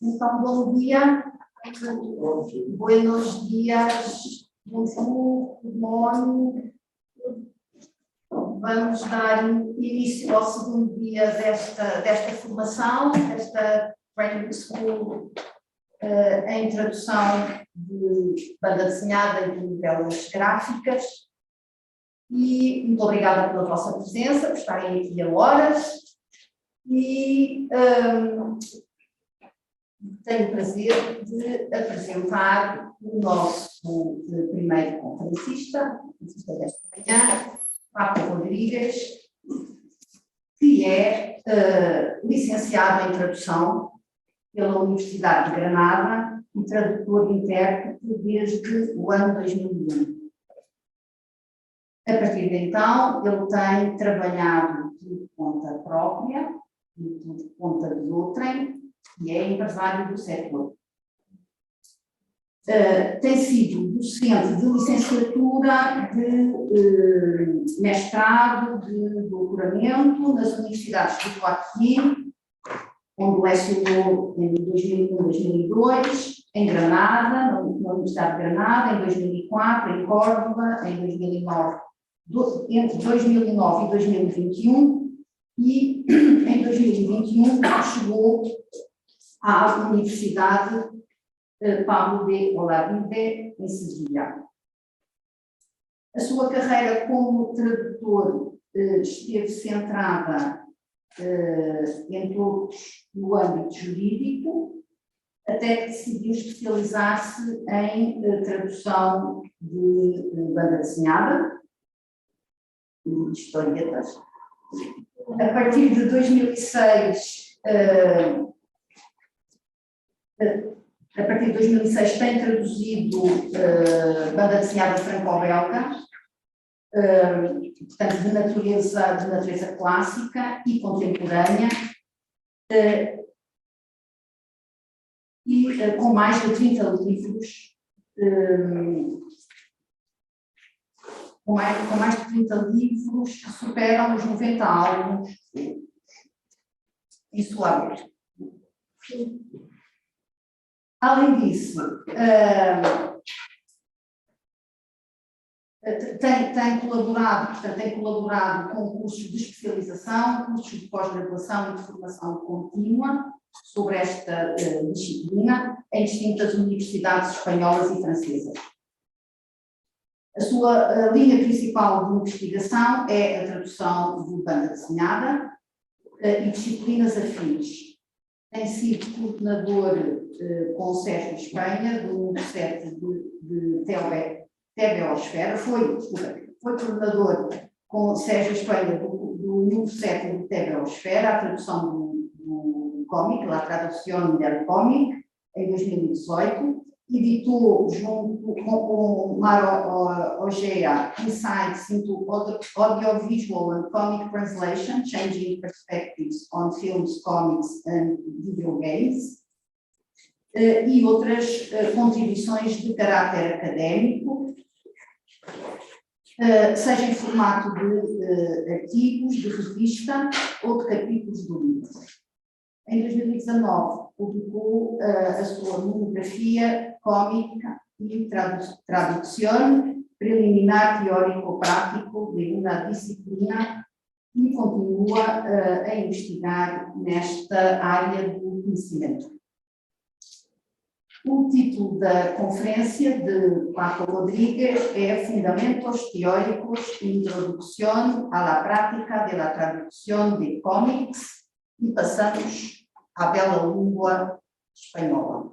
Então, bom dia, buenos dias, bonjour, good morning. Vamos dar início ao segundo dia desta formação, desta Training School em tradução de banda desenhada e de novelas gráficas. E muito obrigada pela vossa presença, por estarem aqui a horas. E tenho o prazer de apresentar o nosso primeiro conferencista desta manhã, Paco Rodrigues, que é licenciado em tradução pela Universidade de Granada e tradutor e intérprete desde o ano 2001. A partir de então, ele tem trabalhado por conta própria e por conta de outrem, e é empresário do setor. Tem sido docente de licenciatura, de mestrado, de doutoramento nas universidades de Joaquim, onde lecionou em 2001 e 2002, em Granada, na Universidade de Granada, em 2004, em Córdoba, em 2009, entre 2009 e 2021, e em 2021 chegou à Universidade Pablo de Olavide, em Sevilha. A sua carreira como tradutor esteve centrada, entre outros, no âmbito jurídico, até que decidiu especializar-se em tradução de banda desenhada, de historietas. A partir de 2006, tem traduzido banda desenhada franco-belga, portanto, de natureza clássica e contemporânea, e com mais de 30 livros, com mais de 30 livros que superam os 90 álbuns em sua obra. Além disso, tem colaborado com cursos de especialização, cursos de pós-graduação e de formação contínua sobre esta disciplina em distintas universidades espanholas e francesas. A sua linha principal de investigação é a tradução de banda desenhada e disciplinas afins. Tem sido coordenador com o Sérgio Espanha, do número 7 de Tebeosfera, foi coordenador com o Sérgio Espanha do número 7 de Tebeosfera, a tradução do cómic, la tradução del cómic, em 2018. Editou, junto com Maro Ogea, Insights into Audiovisual and Comic Translation, Changing Perspectives on Films, Comics and Video Games, e outras contribuições de caráter académico, seja em formato de artigos, de revista ou de capítulos do livro. Em 2019, publicou a sua monografia Cómica e Tradução, preliminar teórico-prático de uma disciplina, e continua a investigar nesta área do conhecimento. O título da conferência de Paco Rodrigues é Fundamentos Teóricos e Introdução à la Prática de la Tradução de Cómics, e passamos à bela língua espanhola.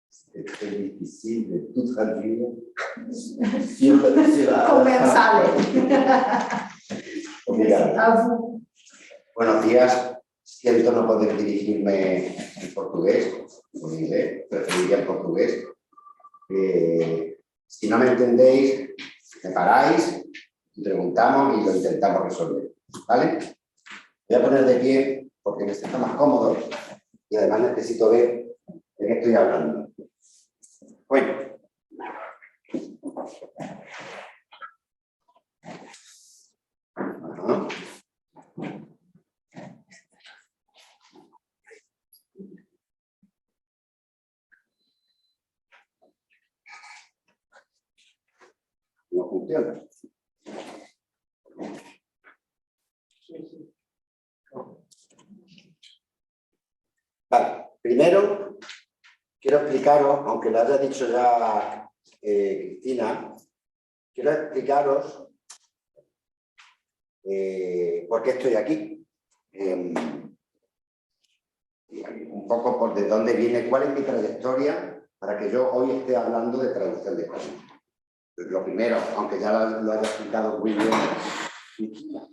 C'est très difficile de tout traduire. Comenzale. Obrigado. Buenos días. Siento no poder dirigirme en portugués o en inglés, preferiría en portugués. Si no me entendéis, me paráis, preguntamos y lo intentamos resolver. ¿Vale? Voy a poner de pie porque me siento más cómodo y además necesito ver de qué estoy hablando. Bueno. funciona. Vale, primero quiero explicaros, aunque lo haya dicho ya Cristina, quiero explicaros por qué estoy aquí. Un poco por de dónde viene, cuál es mi trayectoria para que yo hoy esté hablando de traducción de cómics. Lo primero, aunque ya lo haya explicado muy bien Cristina,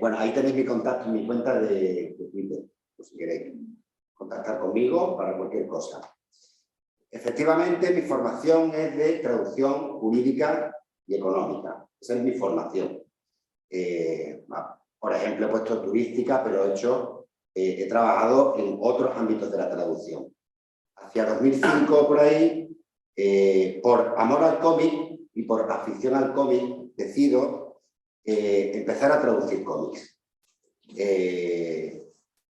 bueno, ahí tenéis mi contacto, mi cuenta de Twitter, pues si queréis contactar conmigo para cualquier cosa. Efectivamente, mi formación es de traducción jurídica y económica. Esa es mi formación. Por ejemplo, he puesto turística, pero he trabajado en otros ámbitos de la traducción. Hacia 2005, por ahí, por amor al cómic y por afición al cómic, decido empezar a traducir cómics.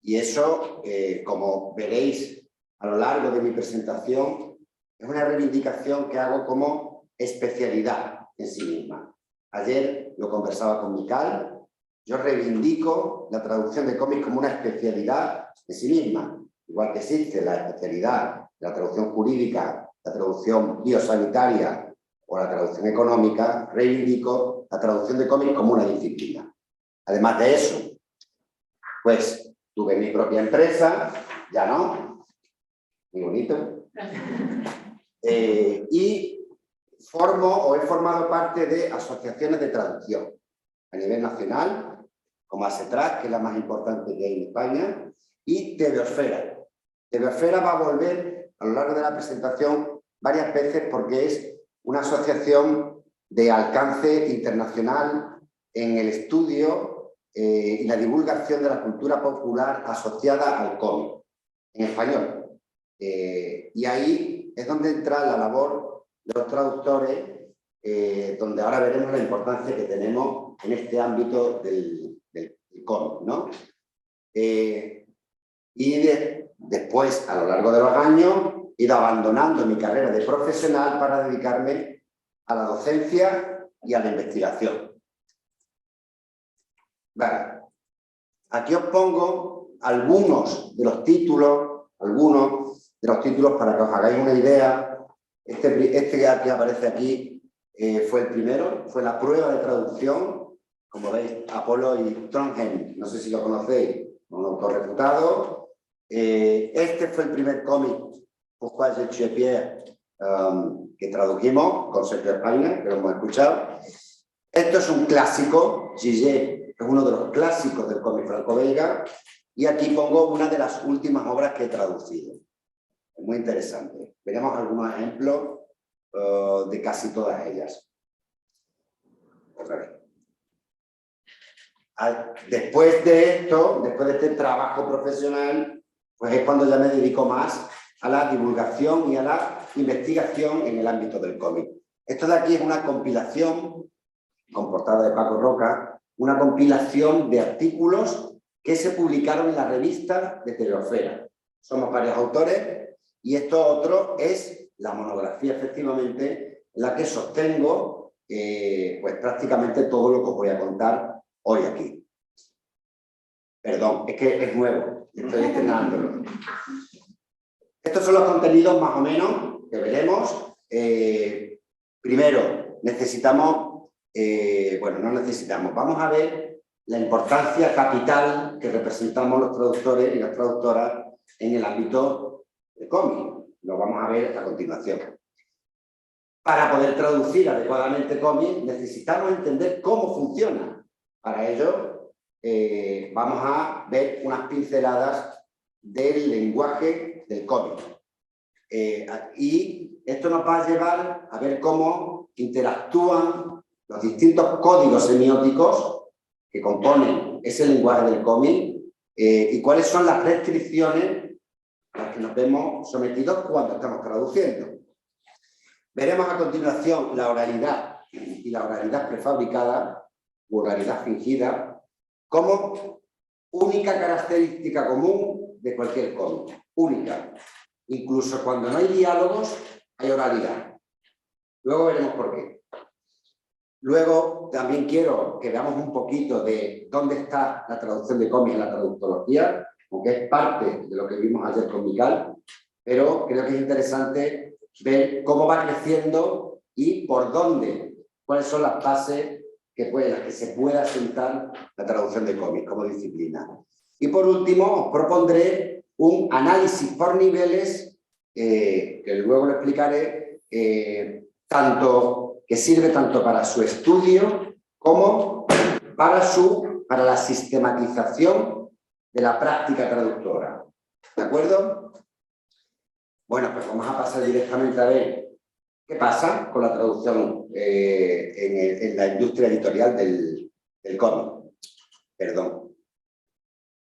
Y eso, como veréis a lo largo de mi presentación, es una reivindicación que hago como especialidad en sí misma. Ayer lo conversaba con Mical, yo reivindico la traducción de cómics como una especialidad en sí misma. Igual que existe la especialidad de la traducción jurídica, la traducción biosanitaria o la traducción económica, reivindico la traducción de cómics como una disciplina. Además de eso, pues tuve mi propia empresa, ya no, muy bonito, y he formado parte de asociaciones de traducción a nivel nacional, como ASETRAC, que es la más importante que hay en España, y TVOsfera. TVOsfera va a volver a lo largo de la presentación varias veces porque es una asociación de alcance internacional en el estudio y la divulgación de la cultura popular asociada al cómic, en español. Y ahí es donde entra la labor de los traductores, donde ahora veremos la importancia que tenemos en este ámbito del cómic, ¿no? Después, a lo largo de los años, he ido abandonando mi carrera de profesional para dedicarme a la docencia y a la investigación. Vale. Aquí os pongo algunos de los títulos para que os hagáis una idea. Este que aparece aquí fue el primero, fue la prueba de traducción. Como veis, Apolo y Trondheim, no sé si lo conocéis, un autor reputado. Este fue el primer cómic, Pourquoi je tue Pierre, que tradujimos con Sergio España, que lo hemos escuchado. Esto es un clásico, Gigé es uno de los clásicos del cómic franco-belga, y aquí pongo una de las últimas obras que he traducido. Es muy interesante. Veremos algunos ejemplos de casi todas ellas. Otra vez. Después de esto, después de este trabajo profesional, pues es cuando ya me dedico más a la divulgación y a la investigación en el ámbito del cómic. Esto de aquí es una compilación, con portada de Paco Roca, una compilación de artículos que se publicaron en la revista de TVOsfera. Somos varios autores y esto otro es la monografía, efectivamente, en la que sostengo pues prácticamente todo lo que os voy a contar hoy aquí. Perdón, es que es nuevo, estoy estrenándolo. Estos son los contenidos más o menos que veremos. Primero, vamos a ver la importancia capital que representamos los traductores y las traductoras en el ámbito del cómic. Lo vamos a ver a continuación. Para poder traducir adecuadamente cómic necesitamos entender cómo funciona. Para ello vamos a ver unas pinceladas del lenguaje del cómic. Y esto nos va a llevar a ver cómo interactúan los distintos códigos semióticos que componen ese lenguaje del cómic y cuáles son las restricciones a las que nos vemos sometidos cuando estamos traduciendo. Veremos a continuación la oralidad y la oralidad prefabricada u oralidad fingida como única característica común de cualquier cómic. Única. Incluso cuando no hay diálogos, hay oralidad. Luego veremos por qué. Luego también quiero que veamos un poquito de dónde está la traducción de cómics en la traductología, aunque es parte de lo que vimos ayer con Mical, pero creo que es interesante ver cómo va creciendo y por dónde, cuáles son las bases las que se pueda sentar la traducción de cómics como disciplina. Y por último, os propondré un análisis por niveles, que luego lo explicaré, que sirve tanto para su estudio como para la sistematización de la práctica traductora. ¿De acuerdo? Bueno, pues vamos a pasar directamente a ver qué pasa con la traducción en la industria editorial del cómic. Perdón.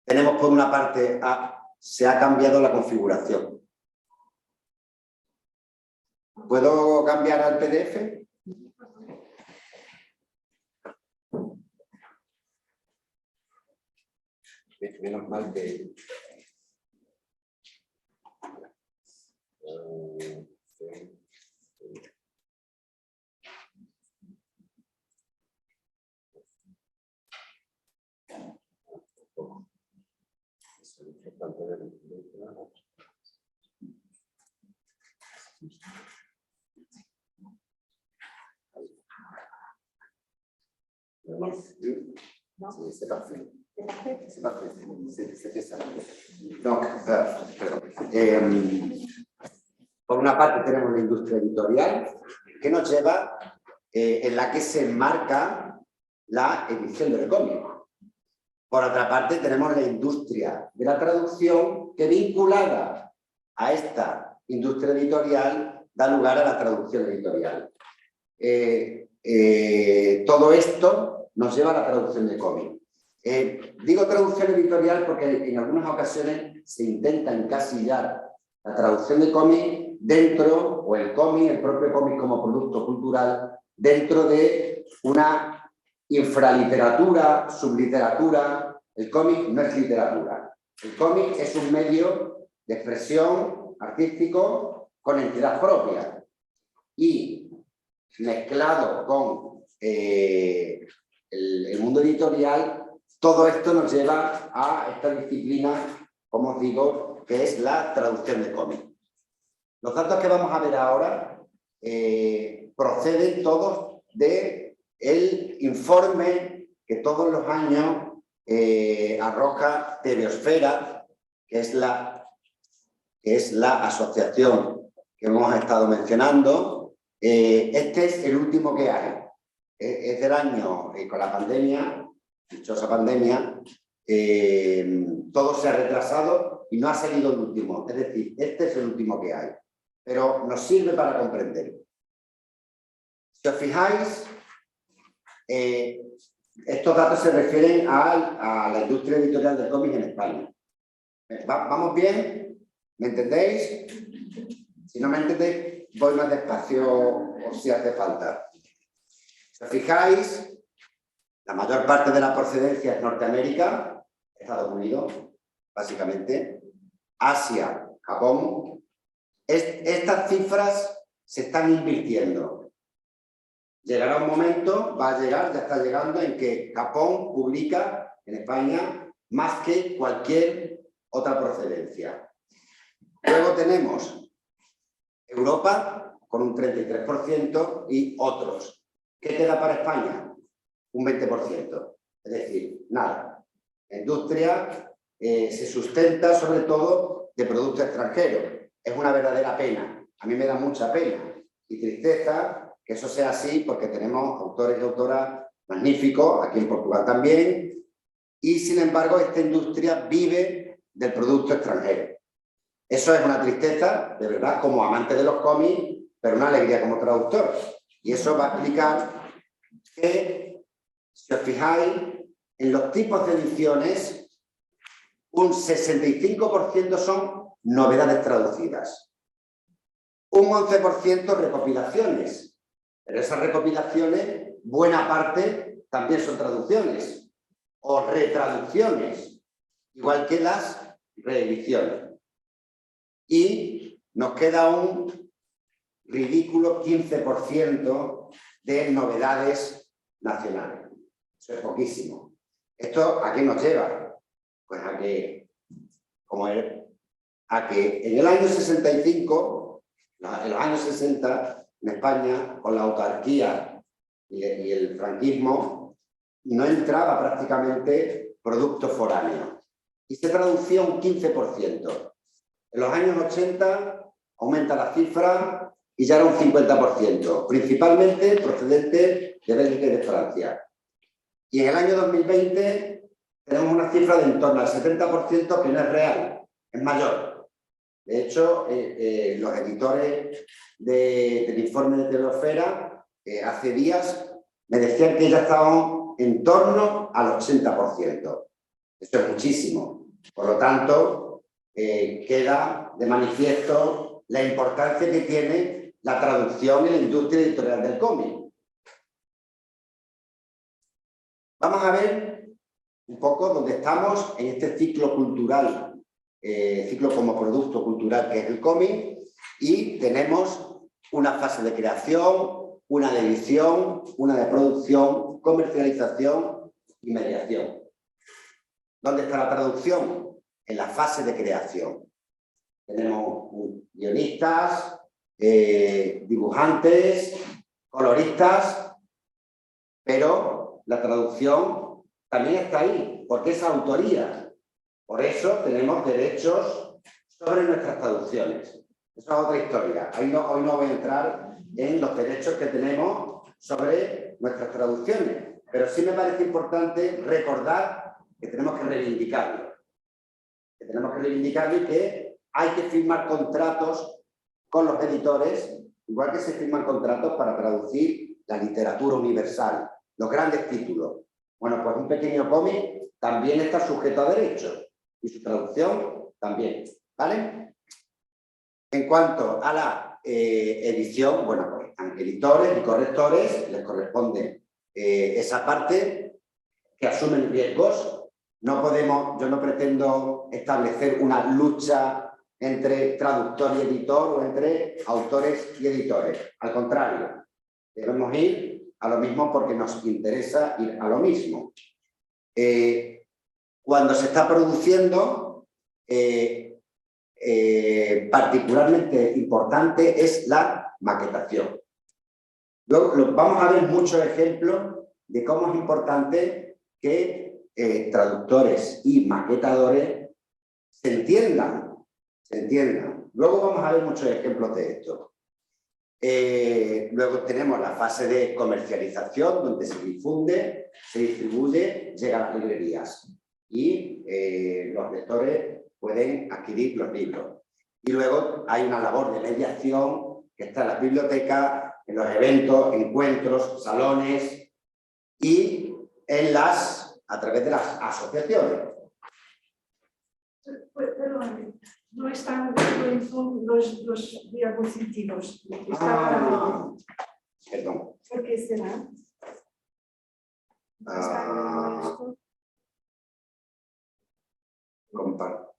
Tenemos por una parte se ha cambiado la configuración. ¿Puedo cambiar al PDF? Menos mal que... C'est parfait. C'est parfait. C'était ça. Donc, perdón. Por una parte tenemos la industria editorial que nos lleva, en la que se enmarca la edición del cómic. Por otra parte tenemos la industria de la traducción que, vinculada a esta industria editorial, da lugar a la traducción editorial. Todo esto nos lleva a la traducción de cómic. Digo traducción editorial porque en algunas ocasiones se intenta encasillar la traducción de cómic dentro, o el propio cómic como producto cultural, dentro de una infraliteratura, subliteratura. El cómic no es literatura. El cómic es un medio de expresión artístico con entidad propia. Y mezclado con el mundo editorial, todo esto nos lleva a esta disciplina, como os digo, que es la traducción de cómic. Los datos que vamos a ver ahora proceden todos del informe que todos los años arroja Tebeosfera, que es la asociación que hemos estado mencionando. Este es el último que hay. Es del año, con la pandemia, dichosa pandemia, todo se ha retrasado y no ha salido el último. Es decir, este es el último que hay. Pero nos sirve para comprenderlo. Si os fijáis, estos datos se refieren a la industria editorial del cómic en España. ¿Vamos bien? ¿Me entendéis? Si no me entendéis, voy más despacio o si hace falta. Si os fijáis, la mayor parte de la procedencia es Norteamérica, Estados Unidos, básicamente, Asia, Japón. Estas cifras se están invirtiendo. Llegará un momento, va a llegar, ya está llegando, en que Japón publica en España más que cualquier otra procedencia. Luego tenemos Europa con un 33% y otros. ¿Qué queda para España? Un 20%. Es decir, nada. La industria se sustenta sobre todo de productos extranjeros. Es una verdadera pena. A mí me da mucha pena y tristeza que eso sea así, porque tenemos autores y autoras magníficos, aquí en Portugal también, y sin embargo esta industria vive del producto extranjero. Eso es una tristeza, de verdad, como amante de los cómics, pero una alegría como traductor. Y eso va a explicar que, si os fijáis, en los tipos de ediciones, un 65% son novedades traducidas. Un 11% recopilaciones. Pero esas recopilaciones, buena parte, también son traducciones o retraducciones, igual que las reediciones. Y nos queda un ridículo 15% de novedades nacionales. Eso es poquísimo. ¿Esto a qué nos lleva? Pues a que, a que en el año 65, en los años 60, en España, con la autarquía y el franquismo, no entraba prácticamente producto foráneo y se traducía un 15%. En los años 80 aumenta la cifra y ya era un 50%, principalmente procedente de Bélgica y de Francia. Y en el año 2020 tenemos una cifra de en torno al 70% que no es real, es mayor. De hecho, los editores del informe de Telosfera hace días me decían que ya estaban en torno al 80%. Esto es muchísimo. Por lo tanto, queda de manifiesto la importancia que tiene la traducción en la industria editorial del cómic. Vamos a ver un poco dónde estamos en este ciclo cultural, ciclo como producto cultural que es el cómic, y tenemos una fase de creación, una de edición, una de producción, comercialización y mediación. ¿Dónde está la traducción? En la fase de creación. Tenemos guionistas, dibujantes, coloristas, pero la traducción también está ahí, porque es autoría. Por eso tenemos derechos sobre nuestras traducciones. Esa es otra historia. Hoy no voy a entrar en los derechos que tenemos sobre nuestras traducciones, pero sí me parece importante recordar que tenemos que reivindicarlo. Que tenemos que reivindicarlo y que hay que firmar contratos con los editores, igual que se firman contratos para traducir la literatura universal, los grandes títulos. Bueno, pues un pequeño cómic también está sujeto a derechos y su traducción también, ¿vale? En cuanto a la edición, bueno, pues están editores y correctores, les corresponde esa parte que asumen riesgos. Yo no pretendo establecer una lucha entre traductor y editor o entre autores y editores. Al contrario, debemos ir a lo mismo porque nos interesa ir a lo mismo. Cuando se está produciendo, particularmente importante es la maquetación. Luego, vamos a ver muchos ejemplos de cómo es importante que traductores y maquetadores se entiendan. Luego vamos a ver muchos ejemplos de esto. Luego tenemos la fase de comercialización, donde se difunde, se distribuye, llega a las librerías y los lectores pueden adquirir los libros. Y luego hay una labor de mediación que está en las bibliotecas, en los eventos, encuentros, salones y a través de las asociaciones. Perdón, no están en Zoom los diapositivos. Perdón. ¿Por qué será? Comparto.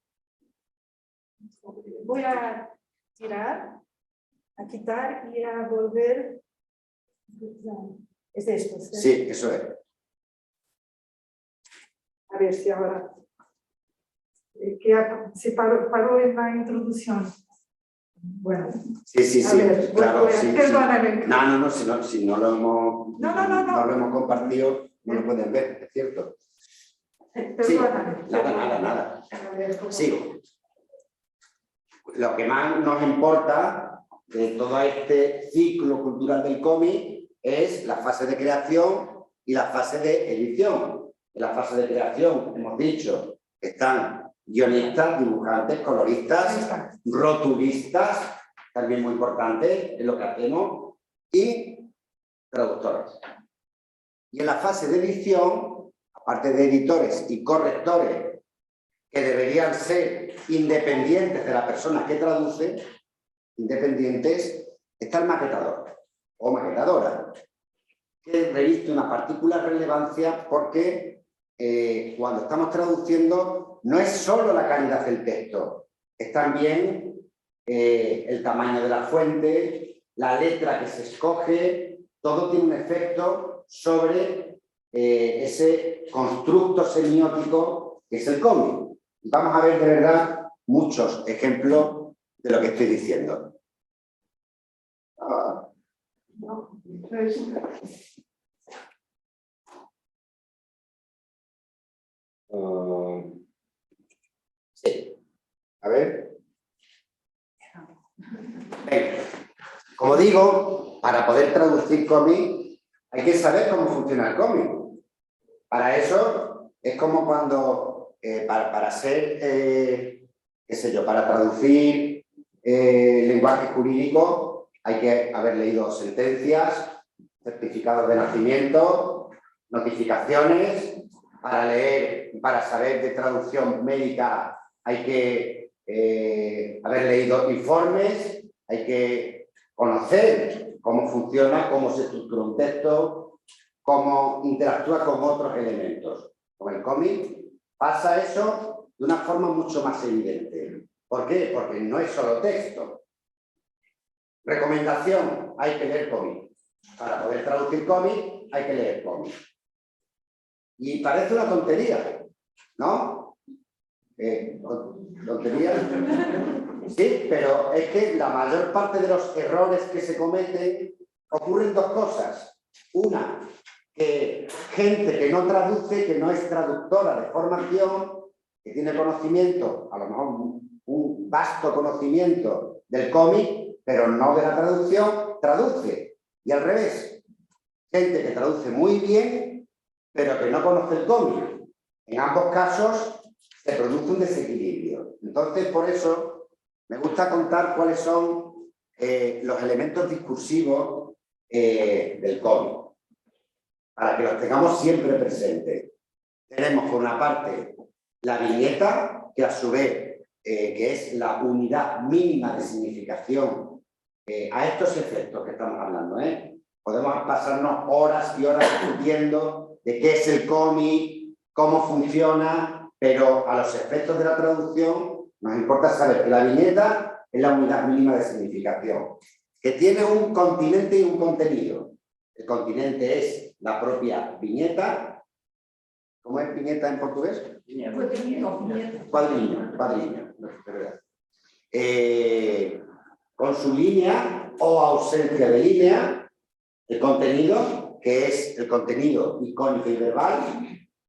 Voy a tirar, a quitar y a volver. Es esto, ¿sí? Sí, eso es. A ver si ahora... se paró en la introducción. Bueno. Sí, a ver, claro. Perdóname. No, si no lo hemos compartido, no lo pueden ver, es cierto. Perdóname. Nada. Sí. Lo que más nos importa de todo este ciclo cultural del cómic es la fase de creación y la fase de edición. En la fase de creación, hemos dicho, están guionistas, dibujantes, coloristas, rotulistas, también muy importante en lo que hacemos, y traductores. Y en la fase de edición, aparte de editores y correctores, que deberían ser independientes de la persona que traduce, independientes, está el maquetador o maquetadora, que reviste una particular relevancia porque cuando estamos traduciendo no es solo la calidad del texto, es también el tamaño de la fuente, la letra que se escoge, todo tiene un efecto sobre ese constructo semiótico que es el cómic. Y vamos a ver de verdad muchos ejemplos de lo que estoy diciendo. Sí. A ver. Venga. Como digo, para poder traducir cómic hay que saber cómo funciona el cómic. Para eso es como cuando, para ser, qué sé yo, para traducir lenguaje jurídico hay que haber leído sentencias, certificados de nacimiento, notificaciones. Para leer, para saber de traducción médica hay que haber leído informes, hay que conocer cómo funciona, cómo se estructura un texto, cómo interactúa con otros elementos. Con el cómic pasa eso de una forma mucho más evidente. ¿Por qué? Porque no es solo texto. Recomendación, hay que leer cómic. Para poder traducir cómic hay que leer cómic. Y parece una tontería, ¿no? ¿Tontería? Sí, pero es que la mayor parte de los errores que se cometen ocurren dos cosas. Una, que gente que no traduce, que no es traductora de formación, que tiene conocimiento, a lo mejor un vasto conocimiento del cómic, pero no de la traducción, traduce. Y al revés, gente que traduce muy bien, pero que no conoce el cómic. En ambos casos se produce un desequilibrio. Entonces, por eso, me gusta contar cuáles son los elementos discursivos del cómic, para que los tengamos siempre presentes. Tenemos por una parte la viñeta, que a su vez que es la unidad mínima de significación a estos efectos que estamos hablando. Podemos pasarnos horas y horas discutiendo de qué es el cómic, cómo funciona, pero a los efectos de la traducción nos importa saber que la viñeta es la unidad mínima de significación, que tiene un continente y un contenido. El continente es la propia viñeta. ¿Cómo es viñeta en portugués? Cuadriño, con su línea o ausencia de línea. El contenido, que es el contenido icónico y verbal.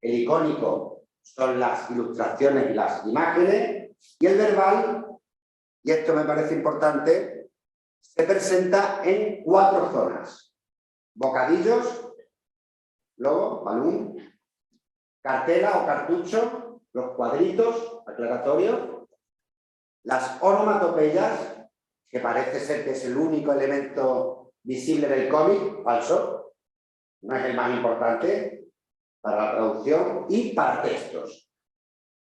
El icónico son las ilustraciones y las imágenes. Y el verbal, y esto me parece importante, se presenta en 4 zonas. Bocadillos, logo, balloon, cartela o cartucho, los cuadritos, aclaratorios, las onomatopeyas, que parece ser que es el único elemento visible del cómic, falso, no es el más importante para la traducción, y para textos.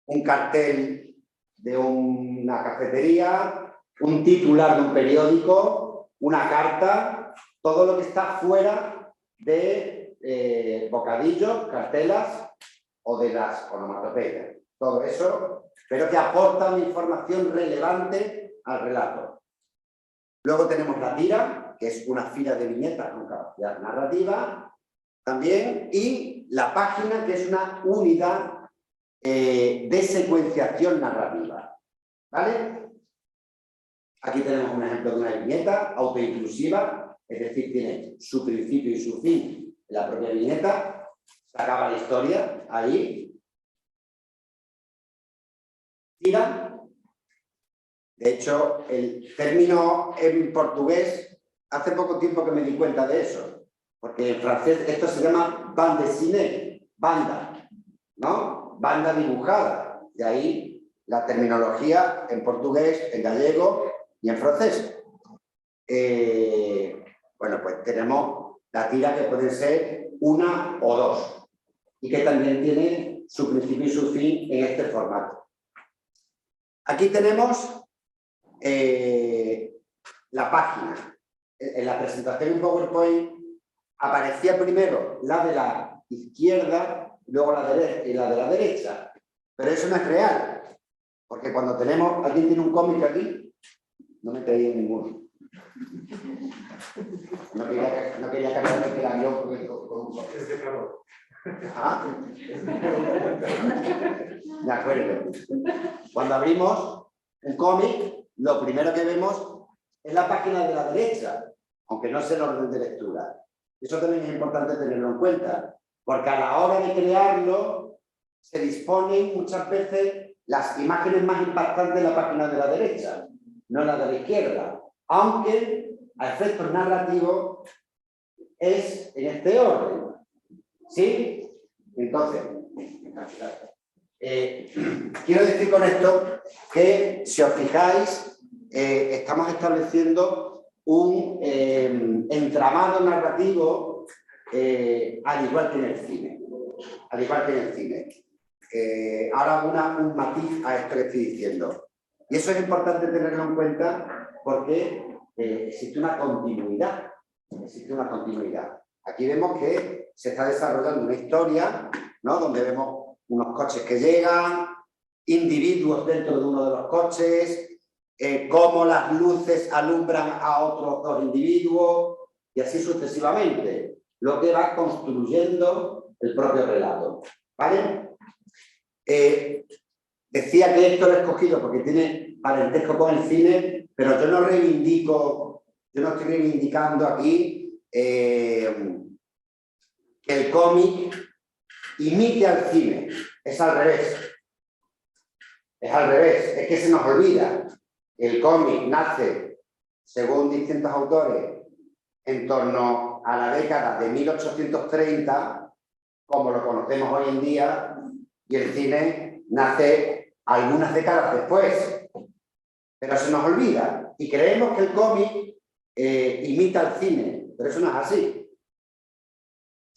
Un cartel de una cafetería, un titular de un periódico, una carta, todo lo que está fuera de bocadillos, cartelas o de las onomatopeyas. Todo eso, pero que aporta una información relevante al relato. Luego tenemos la tira, que es una fila de viñetas con capacidad narrativa, también, y la página, que es una unidad de secuenciación narrativa. ¿Vale? Aquí tenemos un ejemplo de una viñeta autoinclusiva, es decir, tiene su principio y su fin en la propia viñeta, se acaba la historia ahí. Tira. De hecho, el término en portugués, hace poco tiempo que me di cuenta de eso, porque en francés esto se llama bande dessinée, banda, ¿no? Banda dibujada. De ahí la terminología en portugués, en gallego y en francés. Bueno, pues tenemos la tira, que pueden ser 1 o 2 y que también tiene su principio y su fin en este formato. Aquí tenemos la página. En la presentación en PowerPoint aparecía primero la de la izquierda, luego la de la derecha, pero eso no es real, porque cuando tenemos, ¿alguien tiene un cómic aquí? No me traía ninguno. No quería cambiar que la vio con un cómic. Es de calor. Ah, de acuerdo. Cuando abrimos un cómic, lo primero que vemos es la página de la derecha, aunque no sea el orden de lectura. Eso también es importante tenerlo en cuenta, porque a la hora de crearlo se disponen muchas veces las imágenes más impactantes de la página de la derecha, no la de la izquierda, aunque a efectos narrativos es en este orden. ¿Sí? Entonces, quiero decir con esto que, si os fijáis, estamos estableciendo un entramado narrativo al igual que en el cine. Al igual que en el cine. Ahora un matiz a esto que estoy diciendo. Y eso es importante tenerlo en cuenta porque existe una continuidad. Existe una continuidad. Aquí vemos que se está desarrollando una historia, ¿no? Donde vemos unos coches que llegan, individuos dentro de uno de los coches, cómo las luces alumbran a otros dos individuos y así sucesivamente, lo que va construyendo el propio relato. ¿Vale? Decía que esto lo he escogido porque tiene parentesco con el cine, pero yo no reivindico, yo no estoy reivindicando aquí que el cómic imite al cine. Es al revés. Es al revés. Es que se nos olvida. El cómic nace, según distintos autores, en torno a la década de 1830, como lo conocemos hoy en día, y el cine nace algunas décadas después. Pero se nos olvida. Y creemos que el cómic imita al cine. Pero eso no es así.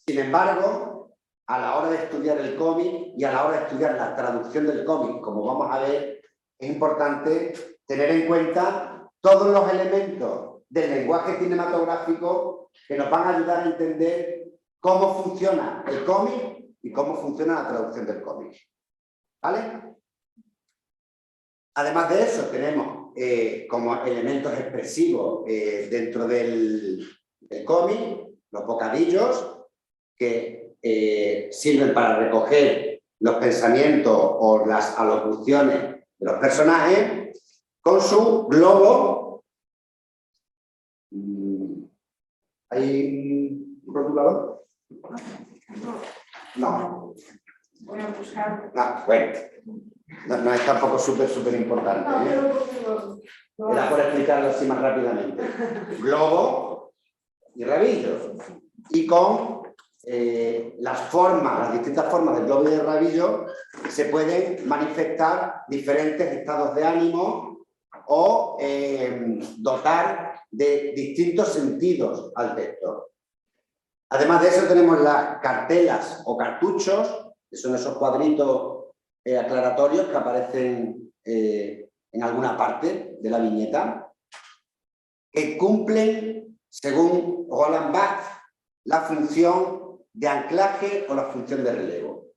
Sin embargo, a la hora de estudiar el cómic y a la hora de estudiar la traducción del cómic, como vamos a ver, es importante tener en cuenta todos los elementos del lenguaje cinematográfico que nos van a ayudar a entender cómo funciona el cómic y cómo funciona la traducción del cómic. ¿Vale? Además de eso, tenemos como elementos expresivos dentro del cómic los bocadillos, que sirven para recoger los pensamientos o las alocuciones de los personajes, con su globo. ¿Hay un rotulador? No. Voy a buscar. Ah, bueno. No es tampoco súper importante. No, pero Era por explicarlo así más rápidamente. Globo y rabillo. Y con las formas, las distintas formas del globo y del rabillo, se pueden manifestar diferentes estados de ánimo o dotar de distintos sentidos al texto. Además de eso, tenemos las cartelas o cartuchos, que son esos cuadritos aclaratorios que aparecen en alguna parte de la viñeta, que cumplen, según Roland Barthes, la función de anclaje o la función de relevo.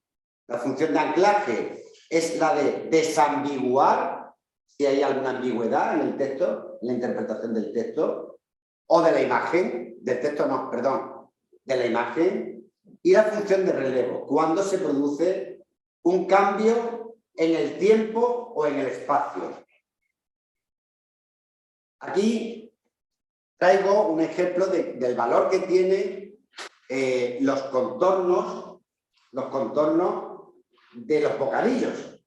La función de anclaje es la de desambiguar si hay alguna ambigüedad en el texto, en la interpretación del texto, o de la imagen, del texto no, perdón, de la imagen, y la función de relevo, cuando se produce un cambio en el tiempo o en el espacio. Aquí traigo un ejemplo del valor que tiene los contornos de los bocadillos.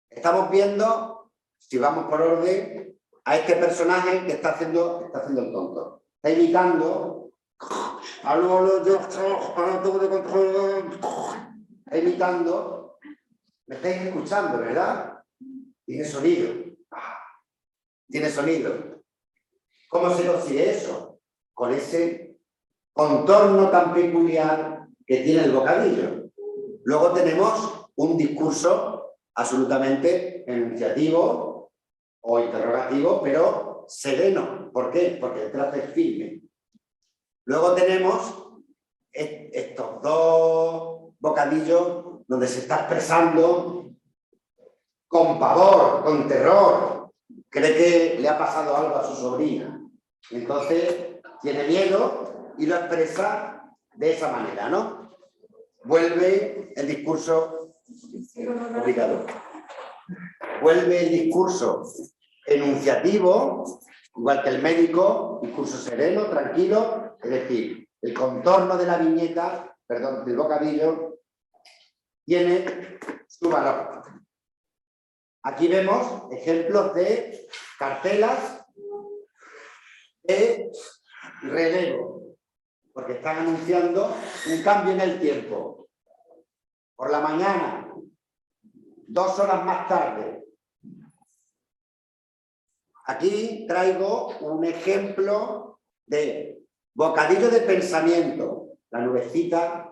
Estamos viendo, si vamos por orden, a este personaje que está haciendo el tonto. Está imitando. Está imitando. Me estáis escuchando, ¿verdad? Tiene sonido. Tiene sonido. ¿Cómo se consigue eso? Con ese contorno tan peculiar que tiene el bocadillo. Luego tenemos un discurso absolutamente enunciativo o interrogativo, pero sereno. ¿Por qué? Porque el trazo es firme. Luego tenemos estos dos bocadillos donde se está expresando con pavor, con terror. Cree que le ha pasado algo a su sobrina. Entonces tiene miedo y lo expresa de esa manera, ¿no? Vuelve el discurso obligado. Vuelve el discurso enunciativo, igual que el médico, discurso sereno, tranquilo, es decir, el contorno de la viñeta, perdón, del bocadillo, tiene su valor. Aquí vemos ejemplos de cartelas de relevo, porque están anunciando un cambio en el tiempo. Por la mañana, 2 horas más tarde. Aquí traigo un ejemplo de bocadillo de pensamiento, la nubecita,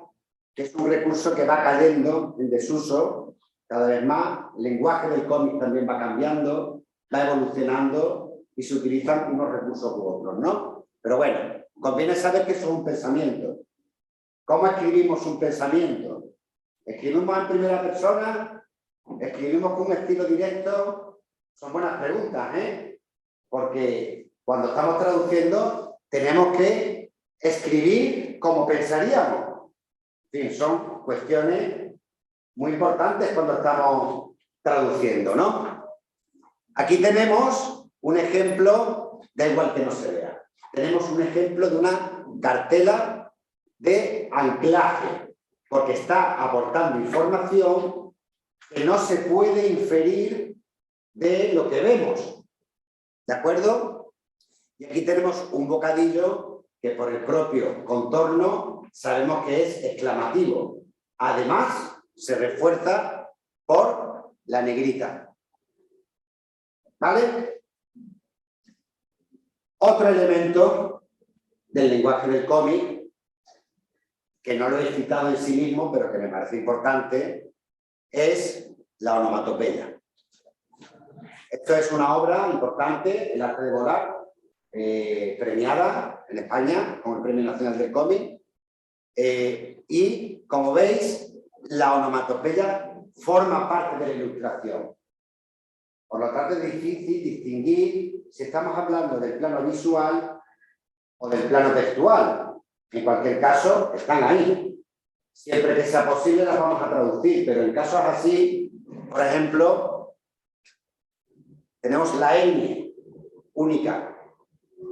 que es un recurso que va cayendo en desuso cada vez más. El lenguaje del cómic también va cambiando, va evolucionando y se utilizan unos recursos u otros, ¿no? Pero bueno, conviene saber que eso es un pensamiento. ¿Cómo escribimos un pensamiento? ¿Escribimos en primera persona? ¿Escribimos con un estilo directo? Son buenas preguntas, ¿eh? Porque cuando estamos traduciendo tenemos que escribir como pensaríamos. En fin, son cuestiones muy importantes cuando estamos traduciendo, ¿no? Aquí tenemos un ejemplo, da igual que no se vea. Tenemos un ejemplo de una cartela de anclaje, porque está aportando información que no se puede inferir de lo que vemos. ¿De acuerdo? Y aquí tenemos un bocadillo que por el propio contorno sabemos que es exclamativo. Además, se refuerza por la negrita. ¿Vale? Otro elemento del lenguaje del cómic, que no lo he citado en sí mismo, pero que me parece importante, es la onomatopeya. Esto es una obra importante, El arte de volar, premiada en España con el Premio Nacional del Cómic. Y, como veis, la onomatopeya forma parte de la ilustración. Por lo tanto, es difícil distinguir si estamos hablando del plano visual o del plano textual. En cualquier caso, están ahí. Siempre que sea posible las vamos a traducir, pero en casos así, por ejemplo, tenemos la ñ única,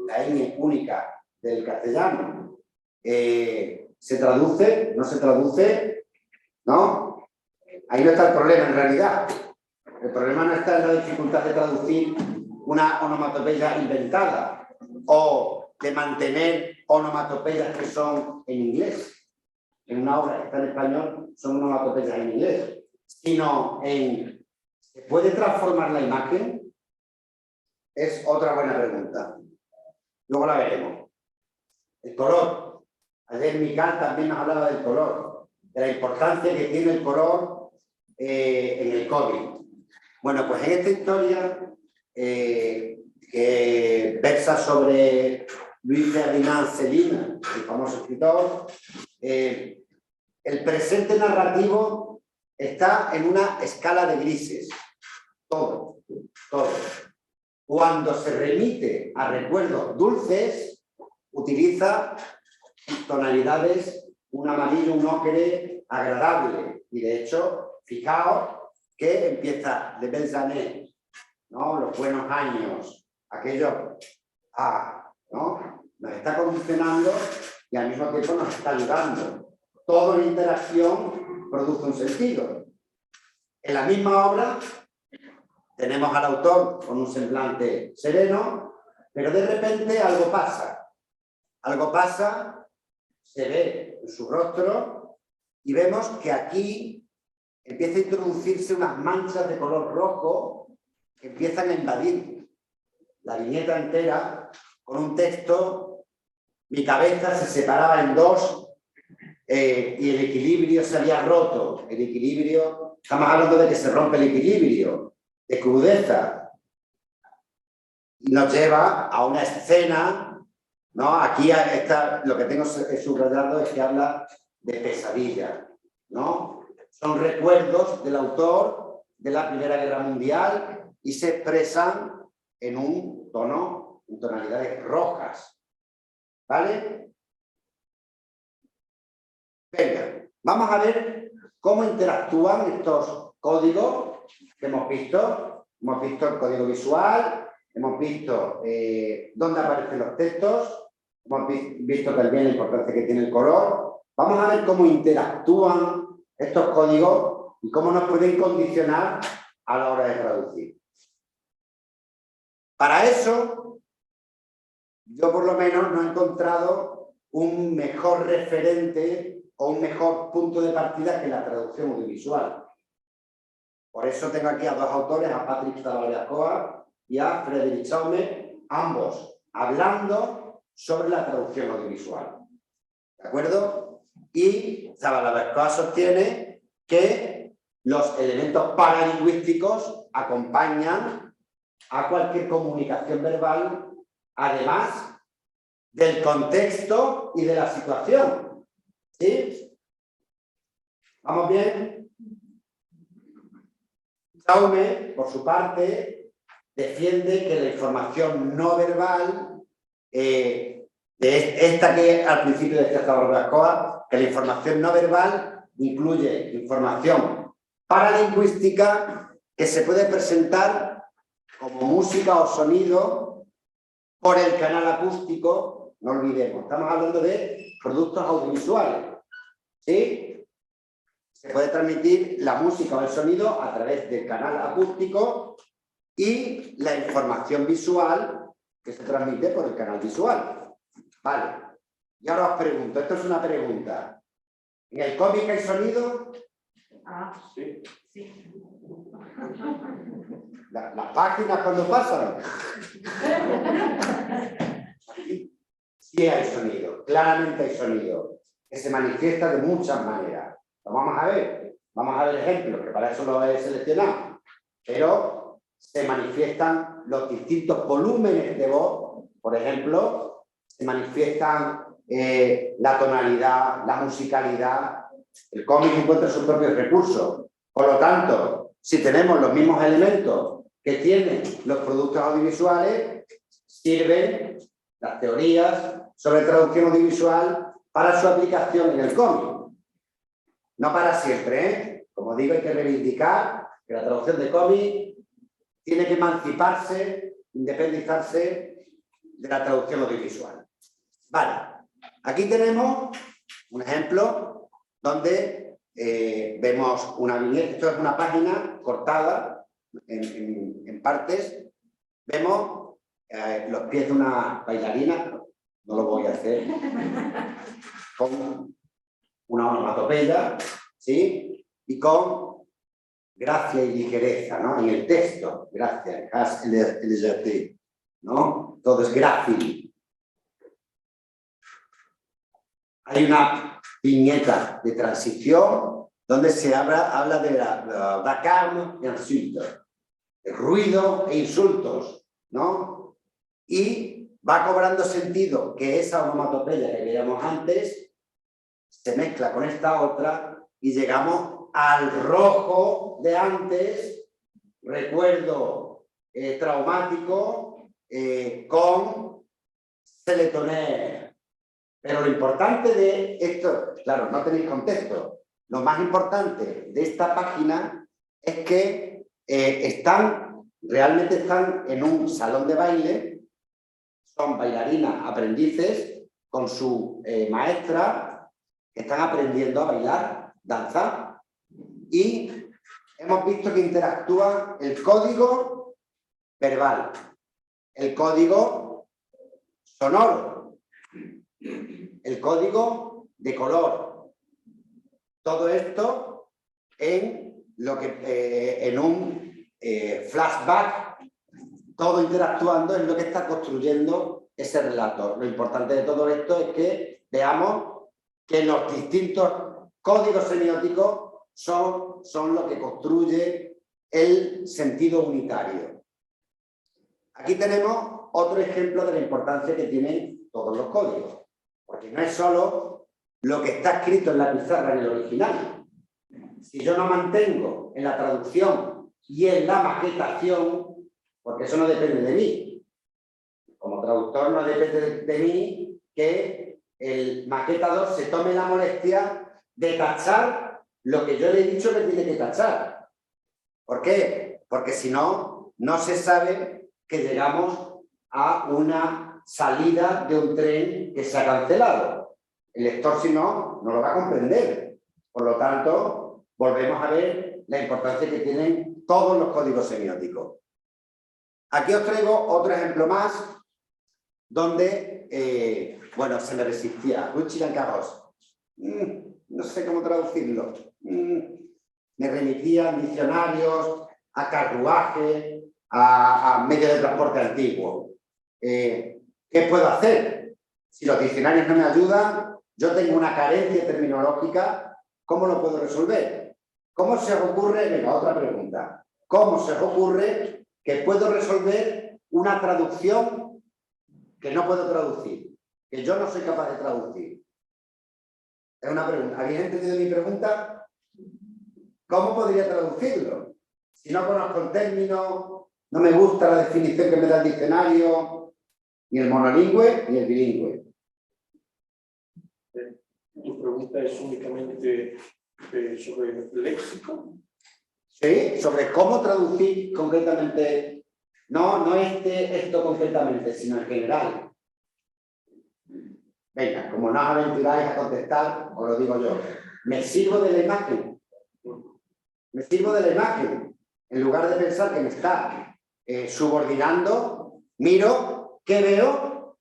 la ñ única del castellano. ¿Se traduce? ¿No se traduce? ¿No? Ahí no está el problema en realidad. El problema no está en la dificultad de traducir una onomatopeya inventada o de mantener onomatopeyas que son en inglés. En una obra que está en español son onomatopeyas en inglés, sino en ¿se puede transformar la imagen? Es otra buena pregunta. Luego la veremos. El color. Ayer Miquel también nos hablaba del color, de la importancia que tiene el color en el cómic. Bueno, pues en esta historia que versa sobre Luis Ferdinand Céline, el famoso escritor, el presente narrativo está en una escala de grises. Todo. Cuando se remite a recuerdos dulces, utiliza tonalidades, un amarillo, un ocre agradable. Y de hecho, fijaos que empieza de belles années, ¿no? Los buenos años, aquello, ¿no? Nos está condicionando y al mismo tiempo nos está ayudando. Todo en interacción produce un sentido. En la misma obra tenemos al autor con un semblante sereno, pero de repente algo pasa. Algo pasa, se ve en su rostro y vemos que aquí empieza a introducirse unas manchas de color rojo que empiezan a invadir la viñeta entera con un texto. Mi cabeza se separaba en dos y el equilibrio se había roto. El equilibrio, estamos hablando de que se rompe el equilibrio, de crudeza. Y nos lleva a una escena, ¿no? Aquí lo que tengo subrayado es que habla de pesadilla, ¿no? Son recuerdos del autor de la Primera Guerra Mundial y se expresan en un tono en tonalidades rojas. ¿Vale? Venga, vamos a ver cómo interactúan estos códigos que hemos visto. Hemos visto el código visual, hemos visto dónde aparecen los textos, hemos visto también la importancia que tiene el color. Vamos a ver cómo interactúan estos códigos y cómo nos pueden condicionar a la hora de traducir. Para eso, yo por lo menos no he encontrado un mejor referente o un mejor punto de partida que la traducción audiovisual. Por eso tengo aquí a dos autores, a Patrick Zabaleta y a Frédéric Chaume, ambos hablando sobre la traducción audiovisual. ¿De acuerdo? Y Zabaleta sostiene que los elementos paralingüísticos acompañan a cualquier comunicación verbal, además del contexto y de la situación. ¿Sí? ¿Vamos bien? Chaume, por su parte, defiende que la información no verbal, de esta que al principio decía Zabaleta, que la información no verbal incluye información paralingüística que se puede presentar como música o sonido por el canal acústico. No olvidemos, estamos hablando de productos audiovisuales, ¿sí? Se puede transmitir la música o el sonido a través del canal acústico y la información visual que se transmite por el canal visual. Vale. Y ahora os pregunto, esto es una pregunta. ¿En el cómic hay sonido? Sí. Las páginas cuando pasan. Sí hay sonido, claramente hay sonido, que se manifiesta de muchas maneras. Lo vamos a ver ejemplos, que para eso los he seleccionado, pero se manifiestan los distintos volúmenes de voz, por ejemplo, se manifiestan la tonalidad, la musicalidad. El cómic encuentra sus propios recursos, por lo tanto, si tenemos los mismos elementos que tienen los productos audiovisuales, sirven las teorías sobre traducción audiovisual para su aplicación en el cómic. No para siempre, ¿eh? Como digo, hay que reivindicar que la traducción de cómic tiene que emanciparse, independizarse de la traducción audiovisual. Vale, aquí tenemos un ejemplo donde vemos una viñeta. Esto es una página cortada en partes. Vemos los pies de una bailarina, no lo voy a hacer, con una onomatopeya, ¿sí? Y con gracia y ligereza, ¿no? En el texto, gracia, has légèreté, ¿no? Todo es grácil. Hay una viñeta de transición donde se habla de la vacarme e insulto, de ruido e insultos, ¿no? Y va cobrando sentido que esa onomatopeya que veíamos antes se mezcla con esta otra y llegamos al rojo de antes, recuerdo traumático, con Seletoner. Pero lo importante de esto, claro, no tenéis contexto, lo más importante de esta página es que realmente están en un salón de baile, son bailarinas aprendices con su maestra, que están aprendiendo a bailar, danzar, y hemos visto que interactúa el código verbal, el código sonoro, el código de color. Todo esto en un flashback, todo interactuando en lo que está construyendo ese relato. Lo importante de todo esto es que veamos que los distintos códigos semióticos son lo que construye el sentido unitario. Aquí tenemos otro ejemplo de la importancia que tienen todos los códigos, porque no es solo lo que está escrito en la pizarra en el original. Si yo no mantengo en la traducción y en la maquetación, porque eso no depende de mí, como como traductor no depende de mí que el maquetador se tome la molestia de tachar lo que yo le he dicho que tiene que tachar. ¿Por qué? Porque si no, no se sabe que llegamos a una salida de un tren que se ha cancelado. El lector, si no, no lo va a comprender. Por lo tanto, volvemos a ver la importancia que tienen todos los códigos semióticos. Aquí os traigo otro ejemplo más, donde, bueno, se me resistía. No sé cómo traducirlo. Me remitía a diccionarios, a carruaje, a medios de transporte antiguo. ¿Qué puedo hacer? Si los diccionarios no me ayudan, yo tengo una carencia terminológica, ¿cómo lo puedo resolver? ¿Cómo se os ocurre? Venga, otra pregunta. ¿Cómo se os ocurre que puedo resolver una traducción que no puedo traducir? Que yo no soy capaz de traducir. Es una pregunta. ¿Habéis entendido mi pregunta? ¿Cómo podría traducirlo? Si no conozco el término, no me gusta la definición que me da el diccionario, ni el monolingüe ni el bilingüe. ¿Tu pregunta es únicamente sobre el léxico? Sí, sobre cómo traducir concretamente, no esto concretamente, sino en general. Venga, como no os aventuráis a contestar, os lo digo yo. Me sirvo de la imagen. Me sirvo de la imagen. En lugar de pensar que me está subordinando, miro, ¿qué veo?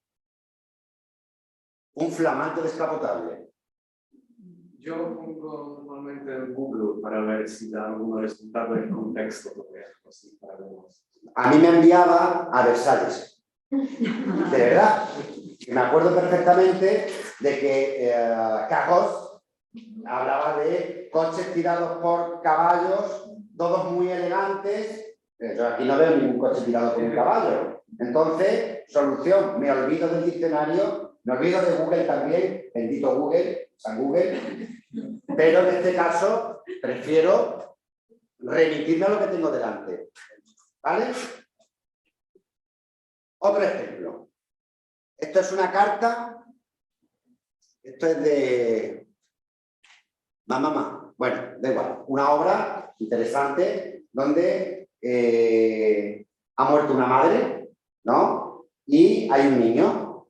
Un flamante descapotable. Yo pongo normalmente en Google para ver si da algún resultado en contexto, así, para ver más. A mí me enviaba a Versalles. De verdad. Me acuerdo perfectamente de que Cajos hablaba de coches tirados por caballos, todos muy elegantes. Yo aquí no veo ningún coche tirado por un caballo. Entonces, solución, me olvido del diccionario, me olvido de Google también, bendito Google, San Google, pero en este caso prefiero remitirme a lo que tengo delante. ¿Vale? Otro ejemplo. Esto es una carta, esto es de mamá. Bueno, da igual, una obra interesante donde ha muerto una madre, ¿no? Y hay un niño.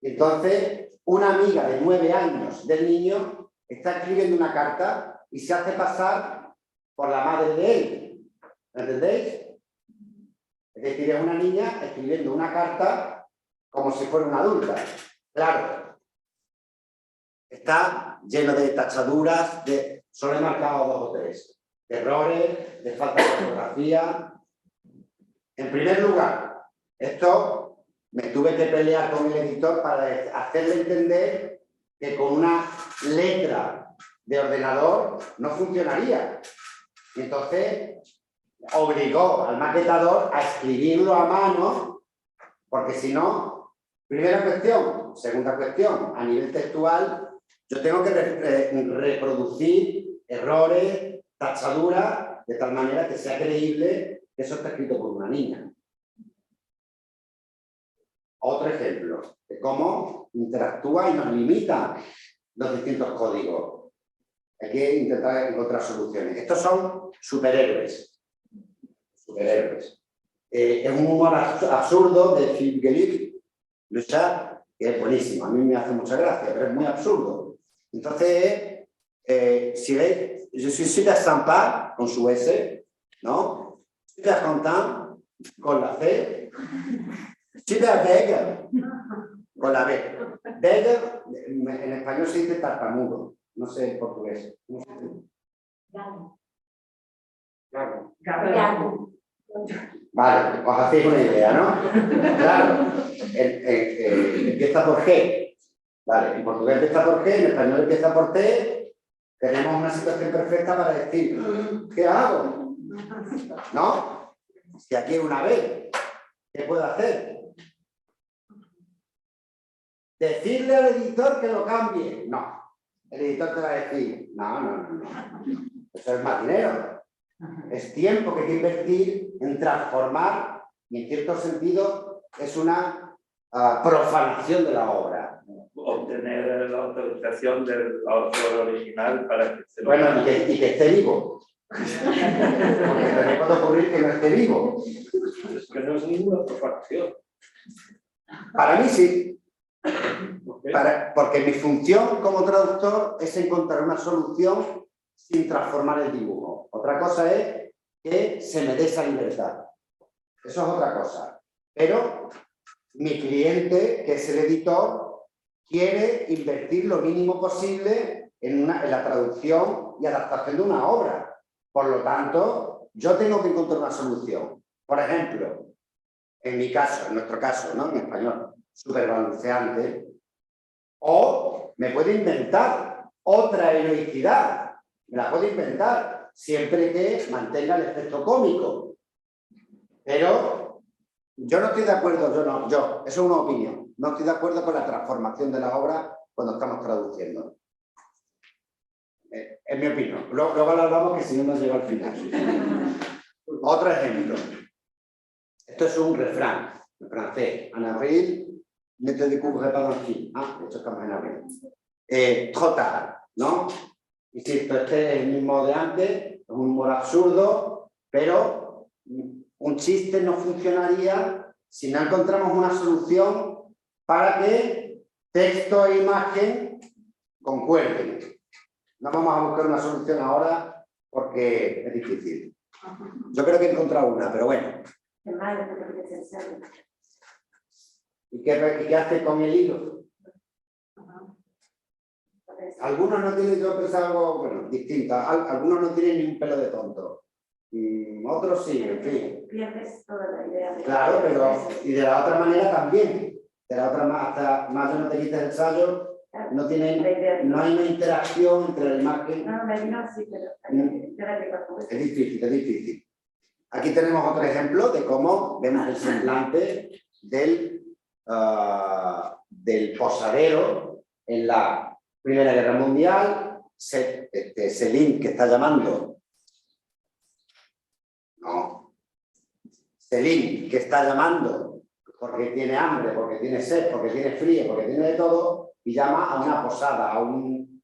Entonces, una amiga de 9 años del niño está escribiendo una carta y se hace pasar por la madre de él. ¿Entendéis? Es decir, es una niña escribiendo una carta como si fuera una adulta. Claro, está lleno de tachaduras, solo he marcado 2 o 3. De errores, de falta de ortografía. En primer lugar, esto me tuve que pelear con el editor para hacerle entender que con una letra de ordenador no funcionaría. Y entonces obligó al maquetador a escribirlo a mano, porque si no, primera cuestión. Segunda cuestión, a nivel textual, yo tengo que reproducir errores, tachaduras, de tal manera que sea creíble que eso está escrito por una niña. Otro ejemplo de cómo interactúa y nos limita los distintos códigos. Hay que intentar encontrar soluciones. Estos son superhéroes. Superhéroes. Es un humor absurdo de Philippe Gueluc, Le Chat, que es buenísimo. A mí me hace mucha gracia, pero es muy absurdo. Entonces, si veis, je suis super sympa con su S, ¿no? Super content con la C. Super beg con la B. Beg, en español se dice tartamudo, no sé en portugués. Gago. Vale, os hacéis una idea, ¿no? Claro, empieza por G. Vale, en portugués empieza por G, en español empieza por T. Tenemos una situación perfecta para decir, ¿qué hago? ¿No? Si aquí hay una B, ¿qué puedo hacer? Decirle al editor que lo cambie. No. El editor te va a decir, no. Eso es más dinero. Es tiempo que hay que invertir en transformar y en cierto sentido es una profanación de la obra. Obtener la autorización del autor original para que se lo... Bueno, y que esté vivo. Porque también puede ocurrir que no esté vivo. Es que no es ninguna profanación. Para mí sí. ¿Ok? Porque mi función como traductor es encontrar una solución sin transformar el dibujo. Otra cosa es que se me dé esa libertad. Eso es otra cosa. Pero mi cliente, que es el editor, quiere invertir lo mínimo posible en la traducción y adaptación de una obra. Por lo tanto, yo tengo que encontrar una solución. Por ejemplo, en mi caso, en nuestro caso, ¿no? En español, superbalanceante. O me puedo inventar otra heroicidad. Me la puedo inventar, siempre que mantenga el efecto cómico. Pero yo no estoy de acuerdo, eso es una opinión. No estoy de acuerdo con la transformación de la obra cuando estamos traduciendo. Es mi opinión. Luego lo hablamos, que si no nos llega al final. Otro ejemplo. Esto es un refrán en francés. En abril, ne te découvre pas dans le film. Ah, de hecho estamos en abril. Trop tard, ¿no? Insisto, este es el mismo de antes, es un humor absurdo, pero un chiste no funcionaría si no encontramos una solución para que texto e imagen concuerden. No vamos a buscar una solución ahora porque es difícil. Yo creo que he encontrado una, pero bueno. ¿Y qué hace con el hilo? Algunos no tienen, yo pensaba algo, bueno, distinto. Algunos no tienen ni un pelo de tonto. Otros sí, en fin. Pierdes toda la idea. Claro, pero y de la otra manera también. De la otra manera, hasta más no te quites el ensayo, no hay una interacción entre la imagen. No, sí, pero es difícil, es difícil. Aquí tenemos otro ejemplo de cómo vemos el semblante del posadero en la Primera Guerra Mundial. Céline, que está llamando. No. Céline, que está llamando porque tiene hambre, porque tiene sed, porque tiene frío, porque tiene de todo, y llama a una posada, a un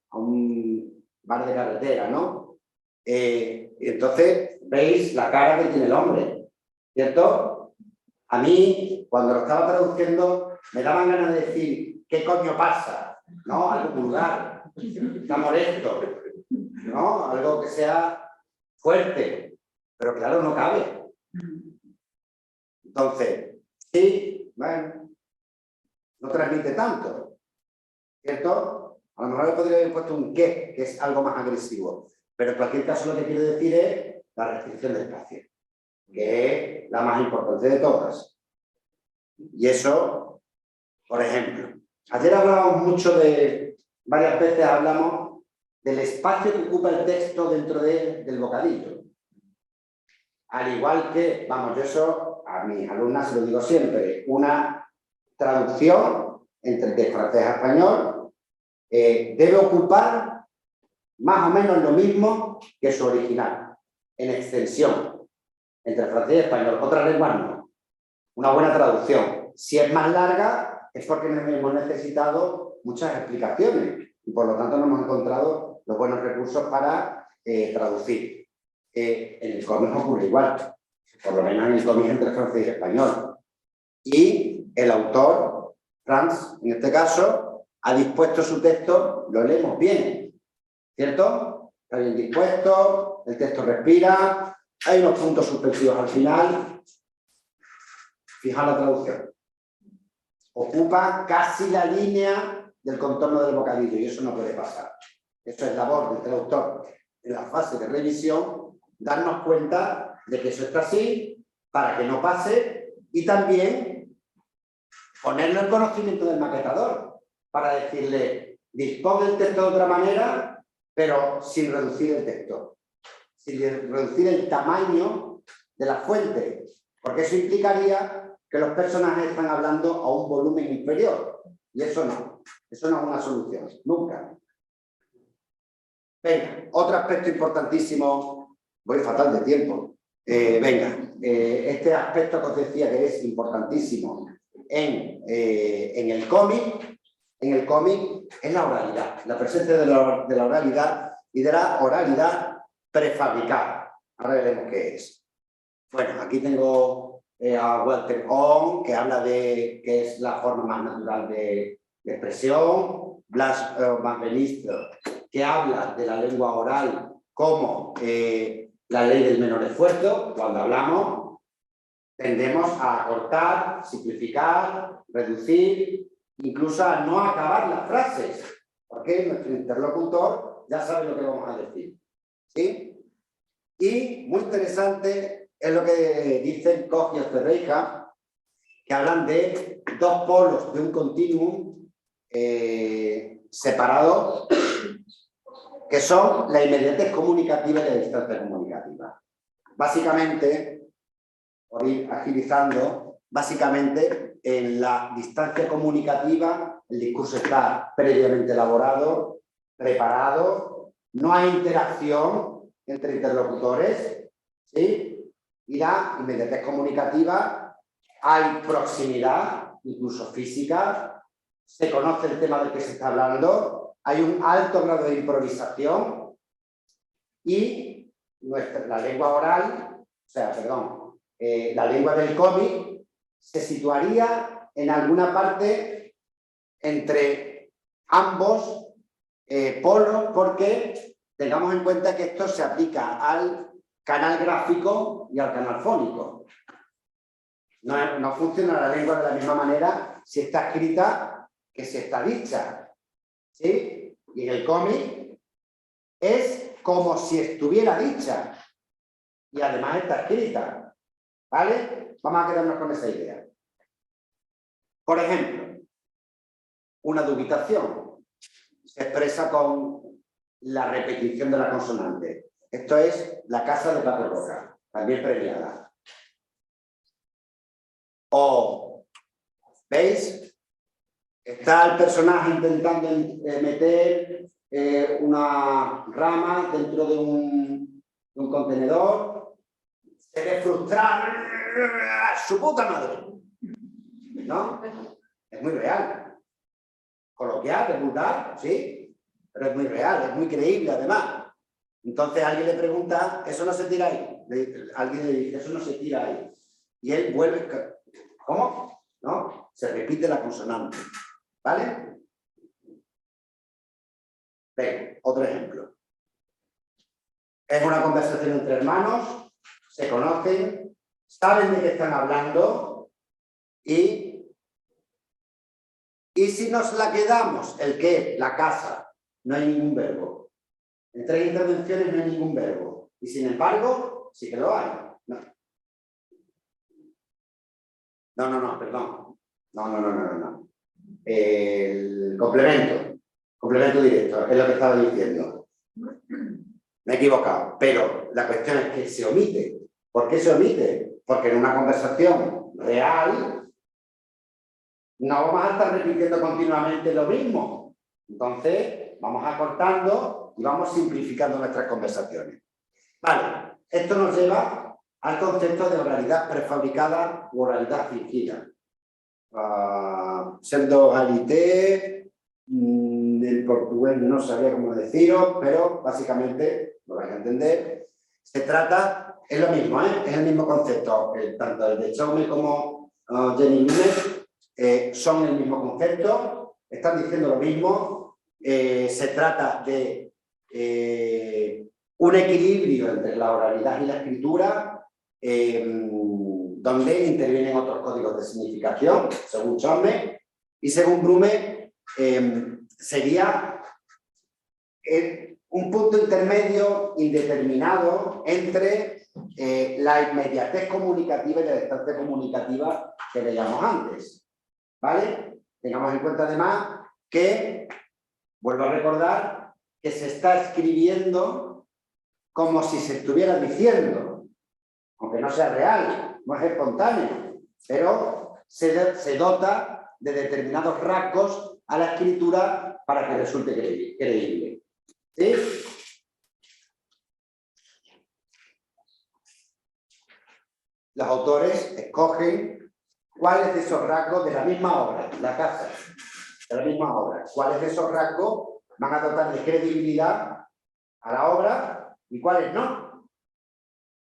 bar de carretera, ¿no? Y entonces veis la cara que tiene el hombre, ¿cierto? A mí, cuando lo estaba traduciendo, me daban ganas de decir, ¿qué coño pasa? ¿No? Algo vulgar, está molesto, ¿no? Algo que sea fuerte, pero claro, no cabe. Entonces, sí, bueno, no transmite tanto, ¿cierto? A lo mejor le podría haber puesto un qué, que es algo más agresivo. Pero en cualquier caso lo que quiero decir es la restricción del espacio, que es la más importante de todas. Y eso, por ejemplo, ayer hablábamos mucho varias veces hablamos del espacio que ocupa el texto dentro del bocadillo. Al igual que, vamos, yo eso a mis alumnas se lo digo siempre, una traducción de francés a español debe ocupar más o menos lo mismo que su original, en extensión, entre francés y español. Otras lenguas no. Una buena traducción. Si es más larga, es porque hemos necesitado muchas explicaciones y por lo tanto no hemos encontrado los buenos recursos para traducir. En el cómic ocurre igual, por lo menos en el cómic entre francés y español. Y el autor, Franz, en este caso, ha dispuesto su texto, lo leemos bien, ¿cierto? Está bien dispuesto, el texto respira, hay unos puntos suspensivos al final. Fijaos la traducción. Ocupa casi la línea del contorno del bocadillo y eso no puede pasar. Eso es labor del traductor en la fase de revisión, darnos cuenta de que eso está así para que no pase y también ponerlo en conocimiento del maquetador para decirle, dispone el texto de otra manera, pero sin reducir el texto, sin reducir el tamaño de la fuente, porque eso implicaría que los personajes están hablando a un volumen inferior, y eso no es una solución, nunca. Venga, otro aspecto importantísimo, voy fatal de tiempo, este aspecto que os decía que es importantísimo, en el cómic es la oralidad, la presencia de la oralidad y de la oralidad prefabricada. Ahora veremos qué es. Bueno, aquí tengo a Walter Owen, que habla de que es la forma más natural de expresión. Blas Van Benister, que habla de la lengua oral como la ley del menor esfuerzo. Cuando hablamos, tendemos a acortar, simplificar, reducir, incluso a no acabar las frases, porque nuestro interlocutor ya sabe lo que vamos a decir. ¿Sí? Y muy interesante es lo que dicen Koch y Osterreicher, que hablan de dos polos de un continuum separados, que son la inmediatez comunicativa y la distancia comunicativa. Básicamente, por ir agilizando, básicamente en la distancia comunicativa el discurso está previamente elaborado, preparado, no hay interacción entre interlocutores, ¿sí? Y la inmediatez comunicativa, hay proximidad, incluso física, se conoce el tema del que se está hablando, hay un alto grado de improvisación y la lengua oral, la lengua del cómic se situaría en alguna parte entre ambos polos, porque tengamos en cuenta que esto se aplica al canal gráfico y al canal fónico. No funciona la lengua de la misma manera si está escrita que si está dicha, ¿sí? Y en el cómic es como si estuviera dicha y además está escrita, ¿vale? Vamos a quedarnos con esa idea. Por ejemplo, una dubitación se expresa con la repetición de la consonante. Esto es La casa de Paco Roca, también premiada. O, ¿veis? Está el personaje intentando meter una rama dentro de un contenedor, se ve frustrado, su puta madre, ¿no? Es muy real. Coloquial, es vulgar, sí, pero es muy real, es muy creíble además. Entonces alguien le pregunta, eso no se tira ahí. Alguien le dice, eso no se tira ahí. Y él vuelve, ¿cómo? ¿No? Se repite la consonante. ¿Vale? Venga, otro ejemplo. Es una conversación entre hermanos, se conocen, saben de qué están hablando y si nos la quedamos, el qué, la casa, no hay ningún verbo. En 3 intervenciones no hay ningún verbo. Y sin embargo, sí que lo hay. No, perdón. No. El complemento directo, es lo que estaba diciendo. Me he equivocado, pero la cuestión es que se omite. ¿Por qué se omite? Porque en una conversación real no vamos a estar repitiendo continuamente lo mismo. Entonces, vamos acortando y vamos simplificando nuestras conversaciones. Vale, esto nos lleva al concepto de oralidad prefabricada u oralidad fingida. Pseudo-alité, en portugués no sabía cómo deciros, pero básicamente lo vais a entender. Se trata, es lo mismo, es el mismo concepto, tanto el de Chaume como Jenny Lumet son el mismo concepto, están diciendo lo mismo. Se trata de un equilibrio entre la oralidad y la escritura, donde intervienen otros códigos de significación, según Chaume, y según Brume sería un punto intermedio indeterminado entre la inmediatez comunicativa y la distancia comunicativa que veíamos antes, ¿vale? Tengamos en cuenta además que, vuelvo a recordar, que se está escribiendo como si se estuviera diciendo, aunque no sea real, no es espontáneo, pero se dota de determinados rasgos a la escritura para que resulte creíble. ¿Sí? Los autores escogen ¿cuáles de esos rasgos de la misma obra, la casa, de la misma obra, cuáles de esos rasgos van a dotar de credibilidad a la obra y cuáles no?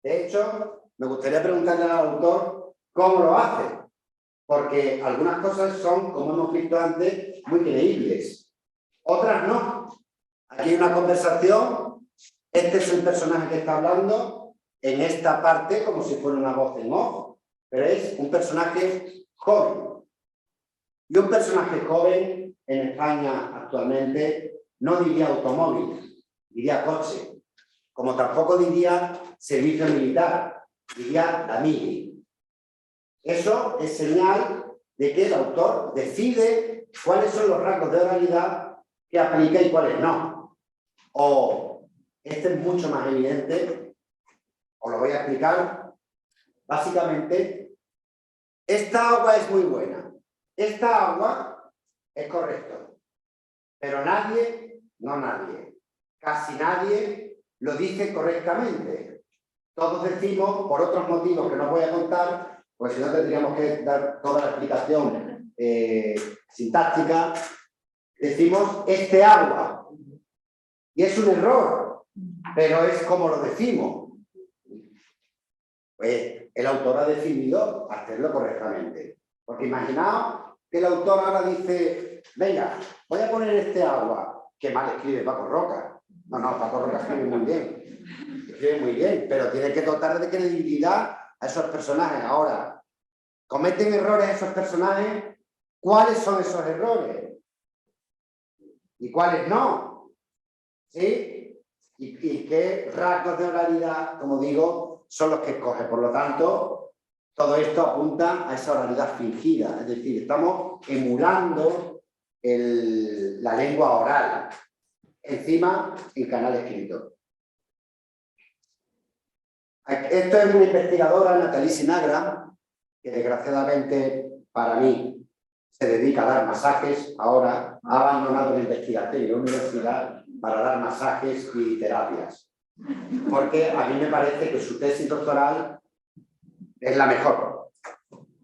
De hecho, me gustaría preguntarle al autor cómo lo hace, porque algunas cosas son, como hemos visto antes, muy creíbles, otras no. Aquí hay una conversación, este es el personaje que está hablando, en esta parte como si fuera una voz en off, pero es un personaje joven. Y un personaje joven en España actualmente no diría automóvil, diría coche, como tampoco diría servicio militar, diría la mili. Eso es señal de que el autor decide cuáles son los rasgos de oralidad que aplica y cuáles no. O este es mucho más evidente, os lo voy a explicar. Básicamente, esta agua es muy buena. Esta agua es correcto. Pero nadie, no nadie, casi nadie lo dice correctamente. Todos decimos, por otros motivos que no voy a contar, pues si no tendríamos que dar toda la explicación sintáctica, decimos este agua. Y es un error, pero es como lo decimos. Pues el autor ha decidido hacerlo correctamente. Porque imaginaos que el autor ahora dice, venga, voy a poner este agua, que mal escribe Paco Roca. No, Paco Roca escribe muy bien, pero tiene que dotar de credibilidad a esos personajes. Ahora, ¿cometen errores esos personajes? ¿Cuáles son esos errores? ¿Y cuáles no? ¿Sí? ¿Y qué rasgos de oralidad, como digo, son los que escoge? Por lo tanto, todo esto apunta a esa oralidad fingida. Es decir, estamos emulando la lengua oral. Encima, el canal escrito. Esto es una investigadora, Nathalie Sinagra, que desgraciadamente para mí se dedica a dar masajes. Ahora ha abandonado la investigación y la universidad para dar masajes y terapias. Porque a mí me parece que su tesis doctoral es la mejor,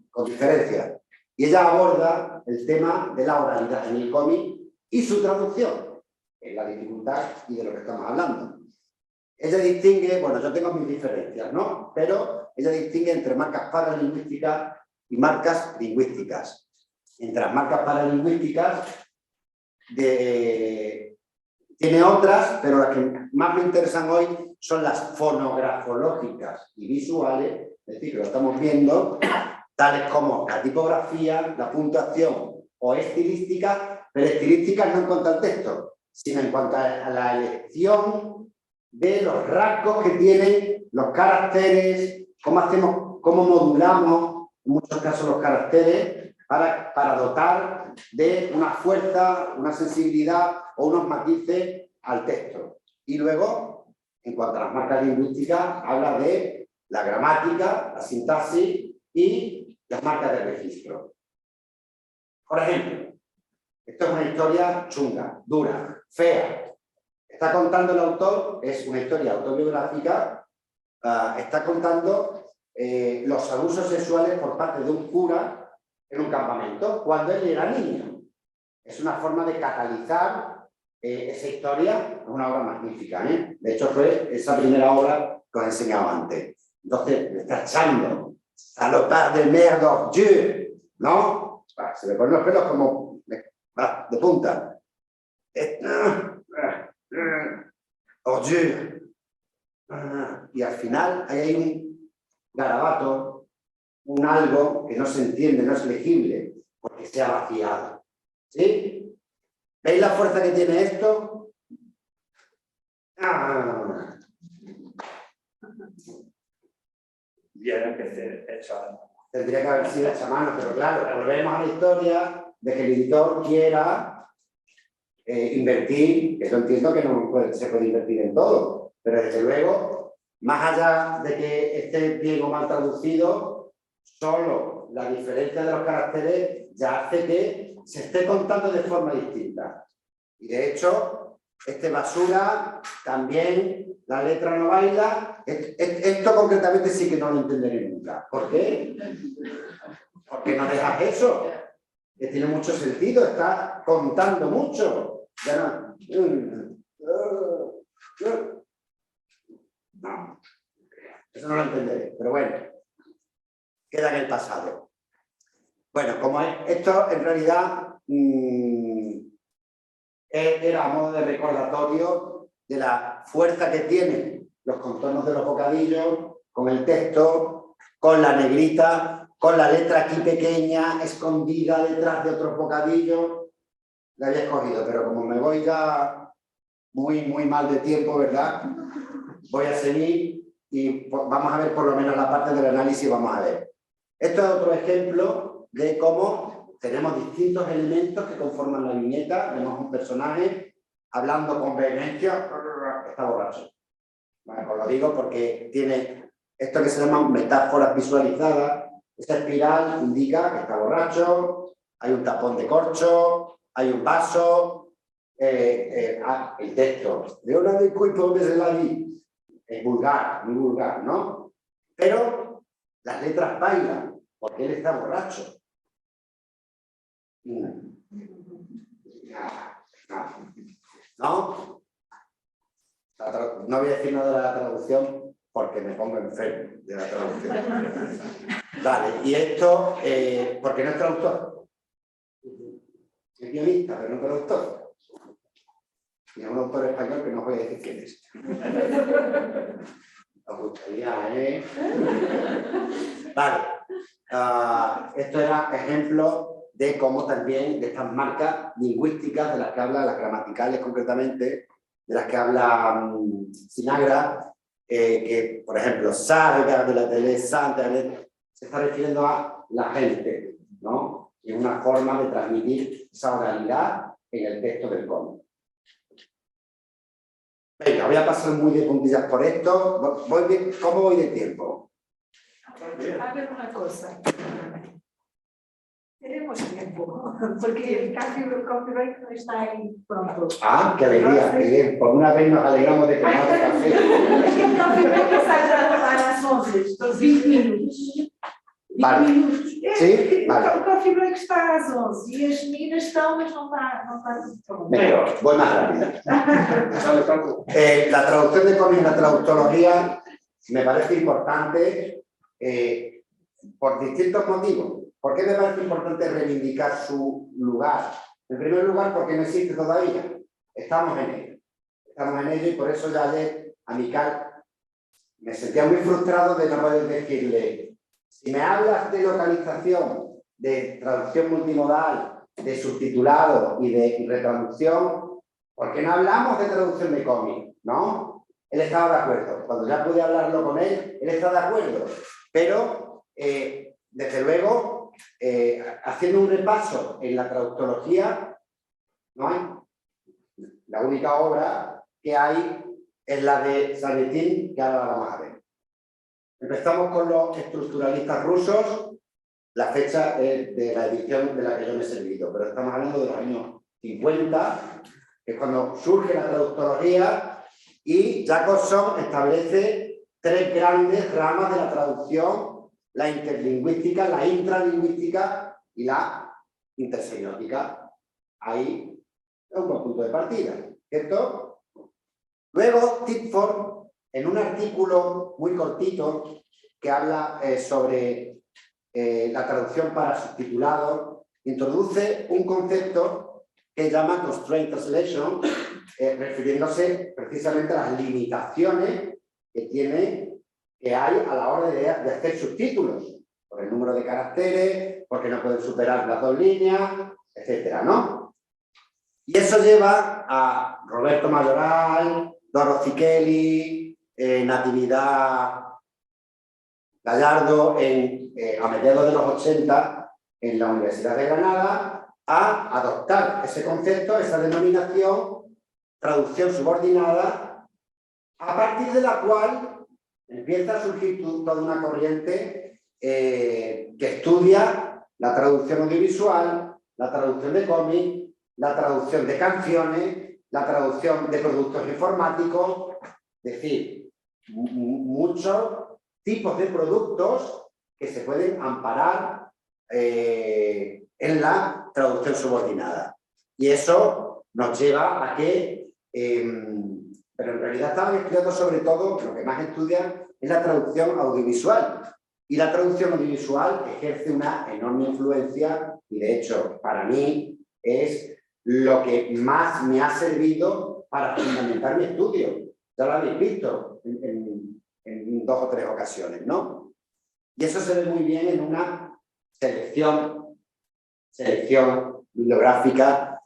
con diferencia. Y ella aborda el tema de la oralidad en el cómic y su traducción, en la dificultad y de lo que estamos hablando. Ella distingue, bueno, yo tengo mis diferencias, ¿no? Pero ella distingue entre marcas paralingüísticas y marcas lingüísticas. Entre las marcas paralingüísticas tiene otras, pero las que más me interesan hoy son las fonografológicas y visuales, es decir, que lo estamos viendo, tales como la tipografía, la puntuación o estilística, pero estilísticas no en cuanto al texto, sino en cuanto a la elección de los rasgos que tienen los caracteres, cómo modulamos, en muchos casos, los caracteres para dotar de una fuerza, una sensibilidad o unos matices al texto. Y luego, en cuanto a las marcas lingüísticas, habla de la gramática, la sintaxis y las marcas de registro. Por ejemplo, esto es una historia chunga, dura, fea. Está contando el autor, es una historia autobiográfica, está contando los abusos sexuales por parte de un cura en un campamento, cuando él era niño. Es una forma de catalizar esa historia, es una obra magnífica, ¿eh? De hecho, fue esa primera obra que os he enseñado antes. Entonces, me está echando salopard de merde, Dieu, ¿no? Se me ponen los pelos como de punta. Oh Dieu. Y al final hay un garabato, un algo que no se entiende, no es legible, porque se ha vaciado. ¿Sí? ¿Veis la fuerza que tiene esto? Tiene que ser hecho a mano. Tendría que haber sido hecha a mano, pero claro, volvemos a la historia de que el editor quiera invertir, que yo entiendo que no se puede invertir en todo, pero desde luego, más allá de que esté bien o mal traducido, solo la diferencia de los caracteres ya hace que se esté contando de forma distinta. Y de hecho, basura, también la letra no baila. Esto concretamente sí que no lo entenderé nunca. ¿Por qué? ¿Por qué no dejas eso? Que tiene mucho sentido, está contando mucho. Ya no, eso no lo entenderé, pero bueno, queda en el pasado. Bueno, como esto en realidad era a modo de recordatorio de la fuerza que tienen los contornos de los bocadillos, con el texto, con la negrita, con la letra aquí pequeña, escondida detrás de otros bocadillos. La había escogido, pero como me voy ya muy mal de tiempo, ¿verdad? Voy a seguir y vamos a ver por lo menos la parte del análisis, vamos a ver. Esto es otro ejemplo de cómo tenemos distintos elementos que conforman la viñeta. Vemos un personaje hablando con vehemencia, está borracho. Bueno, os lo digo porque tiene esto que se llama metáforas visualizadas. Esta espiral indica que está borracho, hay un tapón de corcho, hay un vaso, el texto. De una de culpa es la vi. Es vulgar, muy vulgar, ¿no? Pero las letras bailan, porque él está borracho. ¿No? No voy a decir nada de la traducción porque me pongo enfermo de la traducción. Vale, y esto, porque no es traductor. Es guionista, pero no es traductor. Y es un autor español que no voy a decir quién es. Os gustaría, ¿eh? Vale. Esto era ejemplo de cómo también, de estas marcas lingüísticas de las que habla, las gramaticales concretamente, de las que habla Sinagra, que, por ejemplo, salga de la tele, santa, se está refiriendo a la gente, ¿no? Y es una forma de transmitir esa oralidad en el texto del cómic. Venga, voy a pasar muy de puntillas por esto. ¿Cómo voy de tiempo? A ver una cosa. Tenemos tiempo, porque el copyright no está ahí pronto. Ah, qué alegría, qué bien. Por una vez nos alegramos de que no hace café. Es que el copyright está a las 11, estos 20 minutos. 20 Vale. minutos. Sí, vale. O coffee break está às 11 e as meninas estão, mas não está tudo pronto. Mejor, voy más rápida. La traducción de cómics, la traductología, me parece importante por distintos motivos. ¿Por qué me parece importante reivindicar su lugar? En primer lugar, porque no existe todavía. Estamos en ello. Estamos en ello y por eso ya ayer a Mical me sentía muy frustrado de no poder decirle: si me hablas de localización, de traducción multimodal, de subtitulado y de retraducción, ¿por qué no hablamos de traducción de cómic? ¿No? Él estaba de acuerdo. Cuando ya pude hablarlo con él, él está de acuerdo. Pero, desde luego, haciendo un repaso en la traductología, no hay. La única obra que hay es la de Sanetin, que ahora la vamos a ver. Empezamos con los estructuralistas rusos. La fecha es de la edición de la que yo me he servido, pero estamos hablando de los años 50, que es cuando surge la traductología, y Jacobson establece tres grandes ramas de la traducción: la interlingüística, la intralingüística y la intersemiótica. Ahí es un buen punto de partida, ¿cierto? Luego, Titford, en un artículo muy cortito que habla sobre la traducción para subtitulado, introduce un concepto que llama constraint translation, refiriéndose precisamente a las limitaciones que hay a la hora de hacer subtítulos, por el número de caracteres, porque no pueden superar las 2 líneas, etcétera, ¿no? Y eso lleva a Roberto Mayoral, Dorothy Kelly, Natividad Gallardo, a mediados de los 80, en la Universidad de Granada, a adoptar ese concepto, esa denominación, traducción subordinada, a partir de la cual empieza a surgir toda una corriente que estudia la traducción audiovisual, la traducción de cómics, la traducción de canciones, la traducción de productos informáticos, es decir, muchos tipos de productos que se pueden amparar en la traducción subordinada. Y eso nos lleva a que, pero en realidad estaban estudiando sobre todo, lo que más estudian es la traducción audiovisual. Y la traducción audiovisual ejerce una enorme influencia y de hecho para mí es lo que más me ha servido para fundamentar mi estudio. Ya lo habéis visto en 2 o 3 ocasiones, ¿no? Y eso se ve muy bien en una selección bibliográfica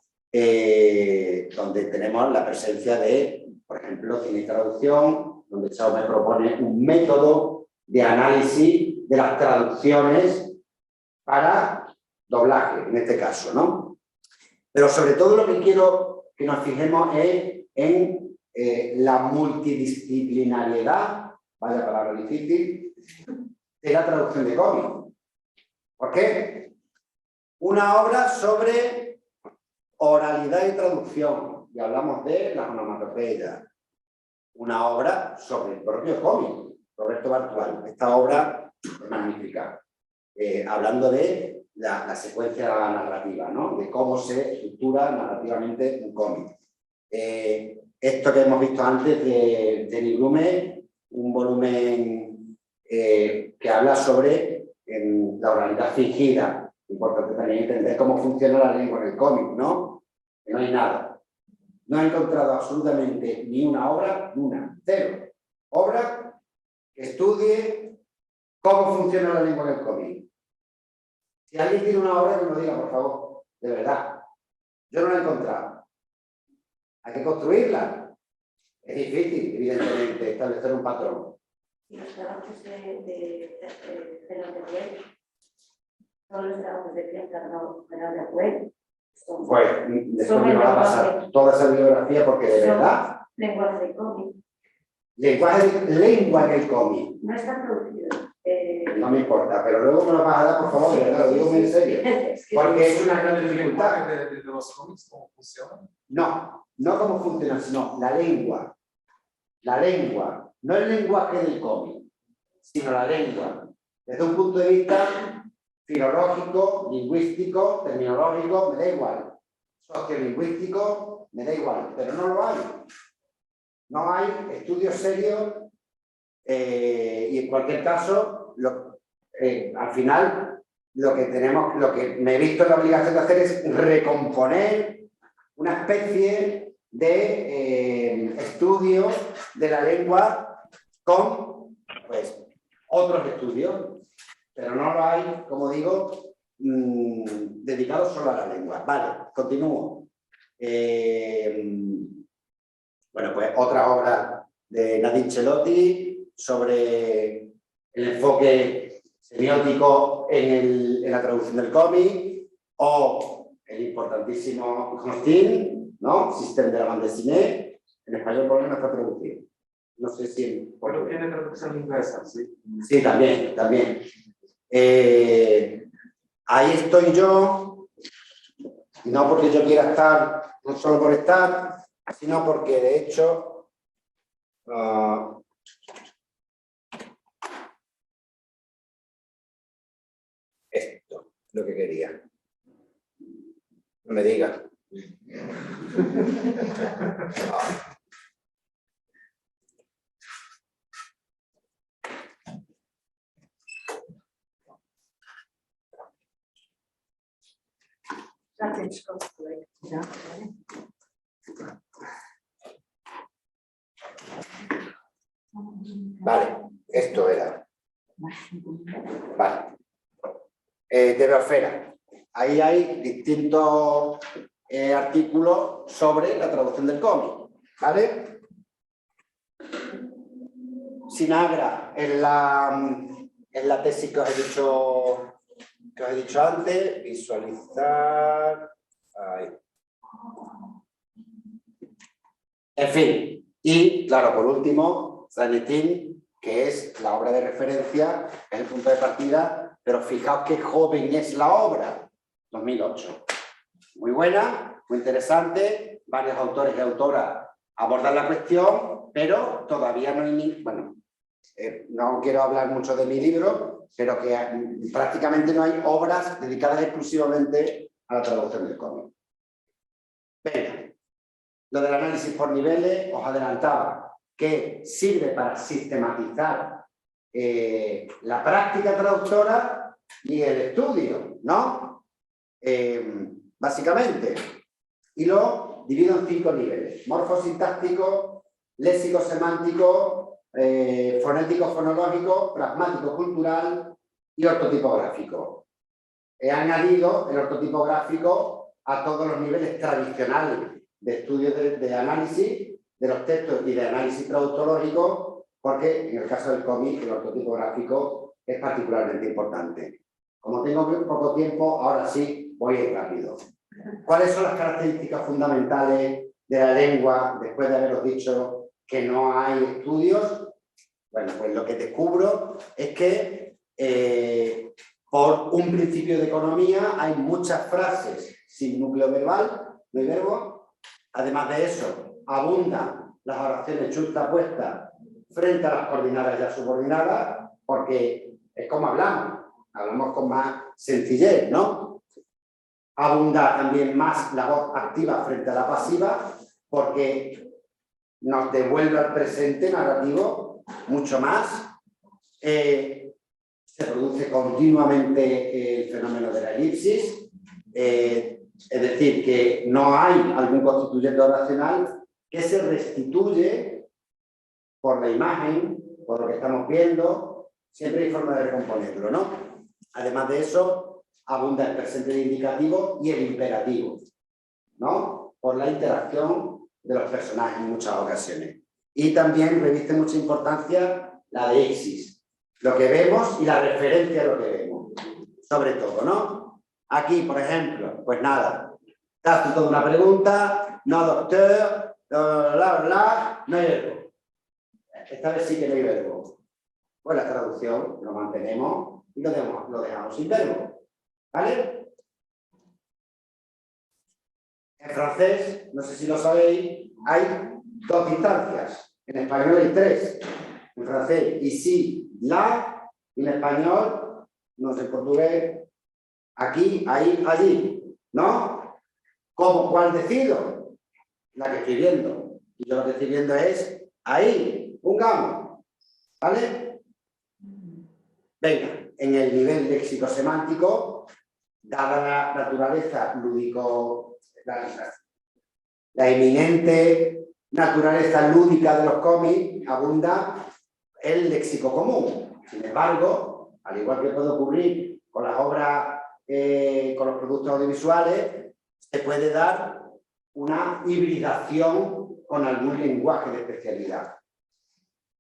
donde tenemos la presencia de, por ejemplo, cine y traducción, donde Chao me propone un método de análisis de las traducciones para doblaje, en este caso, ¿no? Pero sobre todo lo que quiero que nos fijemos es en la multidisciplinariedad, vaya palabra difícil, de la traducción de cómic. ¿Por qué? Una obra sobre oralidad y traducción, y hablamos de las onomatopeyas. Una obra sobre el propio cómic, Roberto Bartual. Esta obra es magnífica, hablando de la secuencia narrativa, ¿no? De cómo se estructura narrativamente un cómic. Esto que hemos visto antes de Denis Blume, un volumen que habla sobre la oralidad fingida. Importante también entender cómo funciona la lengua en el cómic, ¿no? Que no hay nada. No he encontrado absolutamente ni una obra, cero. Obra que estudie cómo funciona la lengua en el cómic. Si alguien tiene una obra, que me lo diga, por favor. De verdad. Yo no la he encontrado. Hay que construirla. Es difícil, evidentemente, establecer un patrón. Y los trabajos de Web, todos los trabajos de Fernando Web, son Pues después me va a pasar toda esa bibliografía porque de verdad. lenguaje de cómic. Lengua en el cómic. No está producido. No me importa, pero luego me lo vas a dar, por favor, de verdad, lo digo muy en serio. Porque es una gran dificultad. de los cómics, ¿cómo funciona? No, no cómo funciona, sino la lengua. La lengua, no el lenguaje del cómic, sino la lengua. Desde un punto de vista filológico, lingüístico, terminológico, me da igual. Sociolingüístico, me da igual, pero no lo hay. No hay estudios serios y en cualquier caso, al final, lo que me he visto en la obligación de hacer es recomponer una especie de estudio de la lengua con pues, otros estudios, pero no lo hay, como digo, dedicados solo a la lengua. Vale, continúo. Bueno, pues otra obra de Nadine Celotti sobre el enfoque semiótico en la traducción del cómic, o el importantísimo Constantin, ¿no? Système de la bande dessinée. En español por lo menos está traducido. No sé si... Pero tiene traducción inglesa, ¿sí? Sí, también. Ahí estoy yo, no porque yo quiera estar, no solo por estar, sino porque de hecho esto es lo que quería. No me digas. Vale, esto era. Vale. De Biosfera. Ahí hay distintos artículos sobre la traducción del cómic. ¿Vale? Sinagra, en la tesis que os he dicho antes, visualizar. Ahí. En fin, y claro, por último, Zanetin, que es la obra de referencia, es el punto de partida, pero fijaos qué joven es la obra, 2008. Muy buena, muy interesante, varios autores y autoras abordan la cuestión, pero todavía no hay no quiero hablar mucho de mi libro, pero que prácticamente no hay obras dedicadas exclusivamente a la traducción del cómic. Venga, lo del análisis por niveles, os adelantaba que sirve para sistematizar la práctica traductora y el estudio, ¿no? Básicamente. Y lo divido en 5 niveles: morfosintáctico, léxico-semántico, fonético-fonológico, pragmático-cultural y ortotipográfico. He añadido el ortotipográfico a todos los niveles tradicionales de estudio de análisis de los textos y de análisis traductológico, porque en el caso del cómic el ortotipográfico es particularmente importante. Como tengo muy poco tiempo, ahora sí voy a ir rápido. ¿Cuáles son las características fundamentales de la lengua después de haberos dicho que no hay estudios? Bueno, pues lo que descubro es que por un principio de economía hay muchas frases sin núcleo verbal, no hay verbo. Además de eso, abundan las oraciones justapuestas frente a las coordinadas y las subordinadas, porque es como hablamos con más sencillez, ¿no? Abunda también más la voz activa frente a la pasiva, porque nos devuelve al presente narrativo mucho más. Se produce continuamente el fenómeno de la elipsis, es decir, que no hay algún constituyente oracional que se restituye por la imagen, por lo que estamos viendo. Siempre hay forma de recomponerlo, ¿no? Además de eso, abunda el presente de indicativo y el imperativo, ¿no? Por la interacción de los personajes en muchas ocasiones. Y también reviste mucha importancia la deixis, lo que vemos y la referencia a lo que vemos, sobre todo, ¿no? Aquí, por ejemplo, pues nada, te hace toda una pregunta, no doctor, no hay verbo. Esta vez sí que no hay verbo. Pues la traducción lo mantenemos y lo dejamos sin verbo, ¿vale? En francés, no sé si lo sabéis, hay 2 instancias. En español hay 3. En francés, ici, là, y en español, no sé, en portugués, aquí, ahí, allí, ¿no? ¿Cómo? ¿Cuál decido? La que estoy viendo. Y yo lo que estoy viendo es ahí, pongamos, ¿vale? Venga, en el nivel léxico-semántico, dada la naturaleza lúdico, la eminente naturaleza lúdica de los cómics, abunda el léxico común. Sin embargo, al igual que puede ocurrir con las obras, con los productos audiovisuales, se puede dar una hibridación con algún lenguaje de especialidad.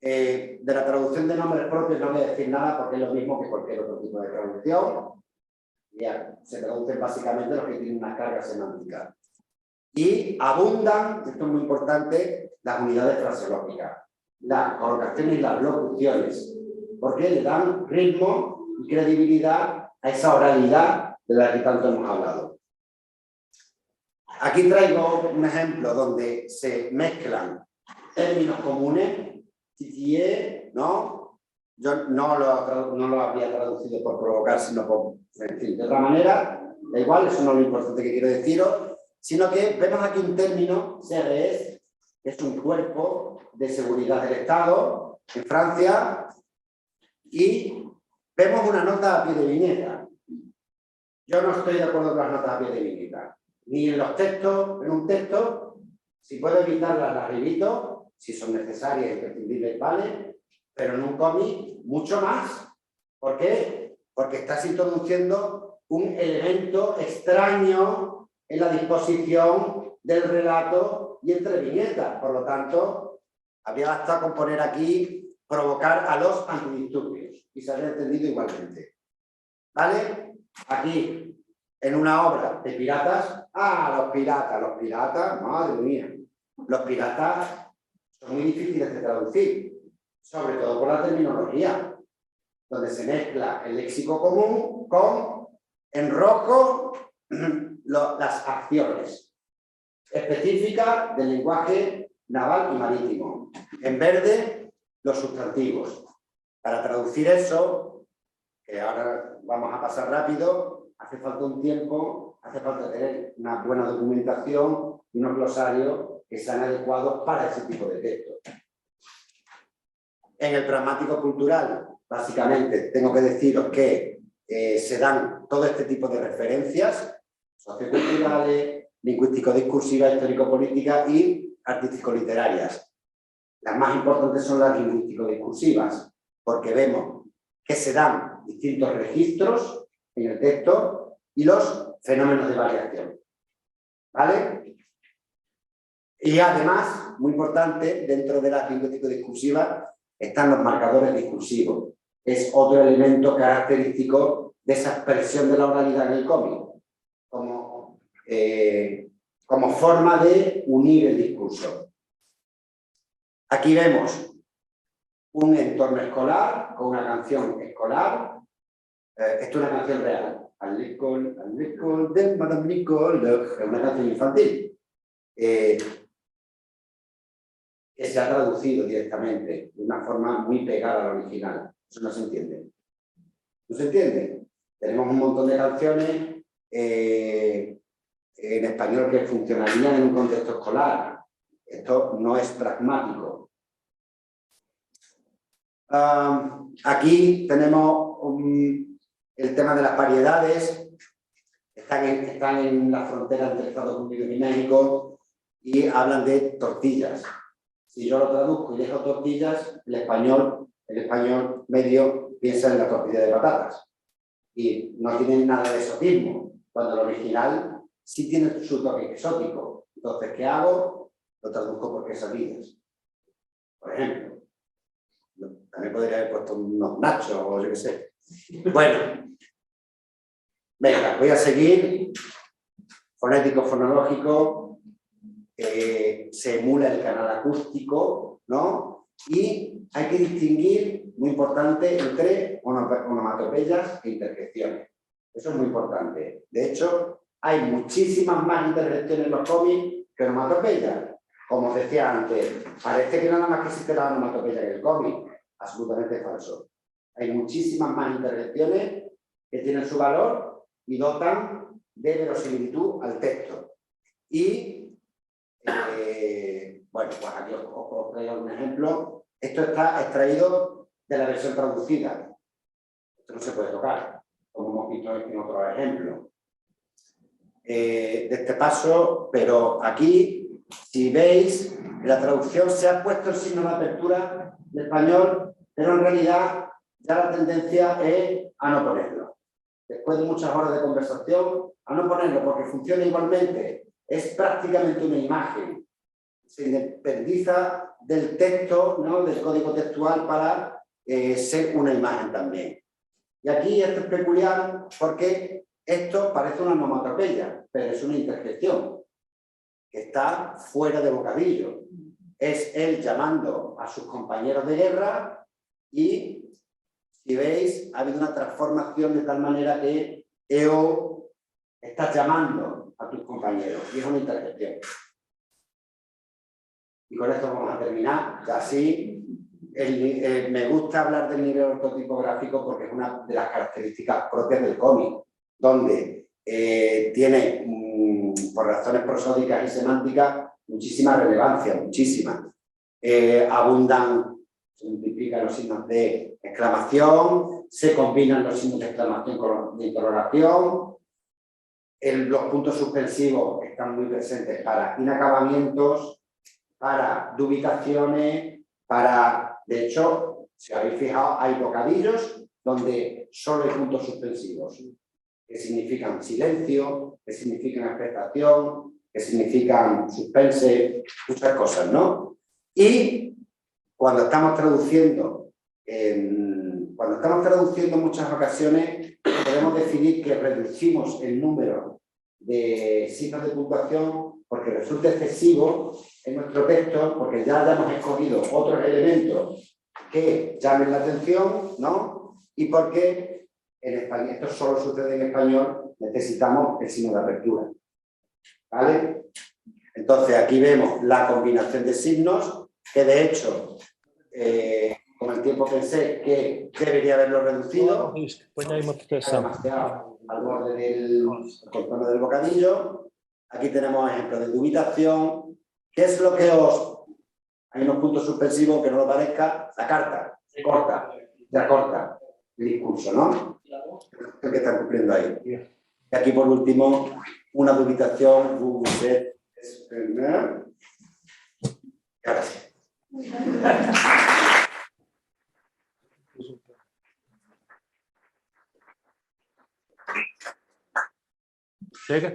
De la traducción de nombres propios no voy a decir nada porque es lo mismo que cualquier otro tipo de traducción. Ya, se traducen básicamente los que tienen una carga semántica. Y abundan, esto es muy importante, las unidades fraseológicas, las colocaciones y las locuciones, porque le dan ritmo y credibilidad a esa oralidad de la que tanto hemos hablado. Aquí traigo un ejemplo donde se mezclan términos comunes, titier, ¿no? Yo no lo habría traducido por provocar, sino por, en fin, de otra manera, da igual, eso no es lo importante que quiero deciros, sino que vemos aquí un término, CRS, que es un cuerpo de seguridad del Estado en Francia, y vemos una nota a pie de viñeta. Yo no estoy de acuerdo con las notas a pie de viñeta. Ni en los textos, en un texto, si puedo evitarlas, las evito, si son necesarias y imprescindibles, vale, pero en un cómic, mucho más. ¿Por qué? Porque estás introduciendo un elemento extraño en la disposición del relato y entre viñetas. Por lo tanto, habría bastado con poner aquí provocar a los antidisturbios y se habría entendido igualmente. ¿Vale? Aquí, en una obra de piratas, los piratas, madre mía, los piratas son muy difíciles de traducir, sobre todo por la terminología, donde se mezcla el léxico común con, en rojo, las acciones específicas del lenguaje naval y marítimo, en verde, los sustantivos, Para traducir eso, que ahora vamos a pasar rápido, hace falta un tiempo, hace falta tener una buena documentación y unos glosarios que sean adecuados para ese tipo de textos. En el pragmático cultural, básicamente, tengo que deciros que se dan todo este tipo de referencias socioculturales, lingüístico-discursivas, histórico-políticas y artístico-literarias. Las más importantes son las lingüístico-discursivas, porque vemos que se dan distintos registros en el texto y los fenómenos de variación. ¿Vale? Y además, muy importante, dentro de las lingüístico-discursivas están los marcadores discursivos. Es otro elemento característico de esa expresión de la oralidad en el cómic, como forma de unir el discurso. Aquí vemos un entorno escolar con una canción escolar. Esto es una canción real. Al Nicole de Madame Nicole, es una canción infantil. Que se ha traducido directamente de una forma muy pegada al original. Eso no se entiende. ¿No se entiende? Tenemos un montón de canciones en español que funcionarían en un contexto escolar. Esto no es pragmático. Aquí tenemos el tema de las variedades. Están en la frontera entre Estados Unidos y México y hablan de tortillas. Si yo lo traduzco y dejo tortillas, el español medio piensa en la tortilla de patatas. Y no tienen nada de exotismo, cuando el original sí tiene su toque exótico. Entonces, ¿qué hago? Lo traduzco por quesadillas. Por ejemplo. También podría haber puesto unos nachos o yo qué sé. Bueno. Venga, voy a seguir. Fonético, fonológico. Se emula el canal acústico, ¿no? Y hay que distinguir, muy importante, entre onomatopeyas e interjecciones. Eso es muy importante. De hecho, hay muchísimas más interjecciones en los cómics que onomatopeyas. Como os decía antes, parece que nada más que existe la onomatopeya en el cómic. Absolutamente falso. Hay muchísimas más interjecciones que tienen su valor y dotan de verosimilitud al texto. Y bueno, pues aquí os traigo un ejemplo. Esto está extraído de la versión traducida. Esto no se puede tocar, como hemos visto en otro ejemplo. De este paso, pero aquí, si veis, en la traducción se ha puesto el signo de apertura de español, pero en realidad ya la tendencia es a no ponerlo. Después de muchas horas de conversación, a no ponerlo porque funciona igualmente. Es prácticamente una imagen. Se independiza del texto, ¿no? Del código textual para ser una imagen también. Y aquí esto es peculiar porque esto parece una onomatopeya, pero es una interjección que está fuera de bocadillo. Es él llamando a sus compañeros de guerra y, si veis, ha habido una transformación de tal manera que EO está llamando a tus compañeros y es una interjección. Y con esto vamos a terminar. Así, me gusta hablar del nivel ortotipográfico porque es una de las características propias del cómic, donde tiene, por razones prosódicas y semánticas, muchísima relevancia, muchísima. Abundan, se multiplican los signos de exclamación, se combinan los signos de exclamación con los de interrogación. Los puntos suspensivos están muy presentes para inacabamientos, para dubitaciones, para... De hecho, si habéis fijado, hay bocadillos donde solo hay puntos suspensivos, que significan silencio, que significan expectación, que significan suspense, muchas cosas, ¿no? Y cuando estamos traduciendo en muchas ocasiones, podemos definir que reducimos el número de signos de puntuación porque resulta excesivo en nuestro texto, porque ya hayamos escogido otros elementos que llamen la atención, ¿no? Y porque en español, esto solo sucede en español, necesitamos el signo de apertura. ¿Vale? Entonces aquí vemos la combinación de signos, que de hecho, con el tiempo pensé que debería haberlo reducido. Põe aí uma proteção. Demasiado al borde del contorno del bocadillo. Aquí tenemos ejemplos de dubitación. ¿Qué es lo que hay unos puntos suspensivos que no lo parezca? La carta se corta, ya corta el discurso, ¿no? El que están cumpliendo ahí. Y aquí por último, una dubitación. Ahora sí. Chega?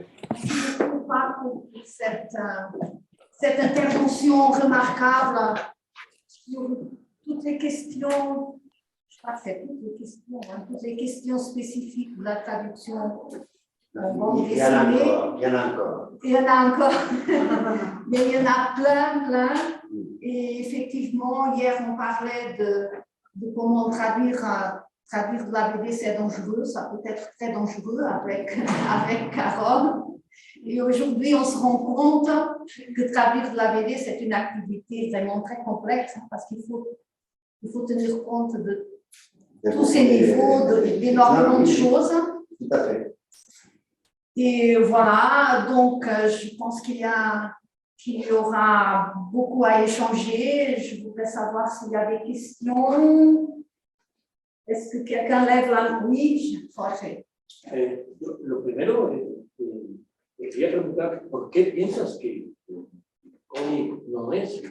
Cette intervention remarquable sur toutes les questions, je crois que c'est toutes les questions spécifiques de la traduction. Il y en a encore. Il y en a encore. Mais il y en a plein. Et effectivement, hier, on parlait de comment traduire de la BD, c'est dangereux. Ça peut être très dangereux avec Carole. Et aujourd'hui, on se rend compte que traduire de la BD, c'est une activité vraiment très complexe parce qu'il faut tenir compte de tous ces niveaux, d'énormément de choses. Tout à fait. Et voilà, donc je pense qu'il y aura beaucoup à échanger. Je voudrais savoir s'il y a des questions. Est-ce que quelqu'un lève la main? Oui, Jorge. Lo primero, te quería preguntar, ¿por qué piensas que cómic no es?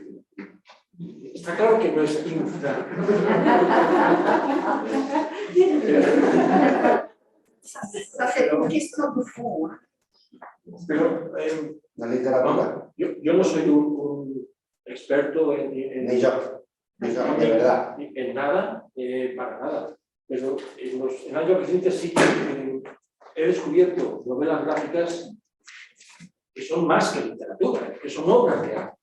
Está claro que no es infra. Ça, c'est une question de fond. Pero, La literatura. yo no soy un experto Ni yo, de verdad. en nada, para nada. Pero en años recientes sí que he descubierto novelas gráficas que son más que literatura, que son obras de arte.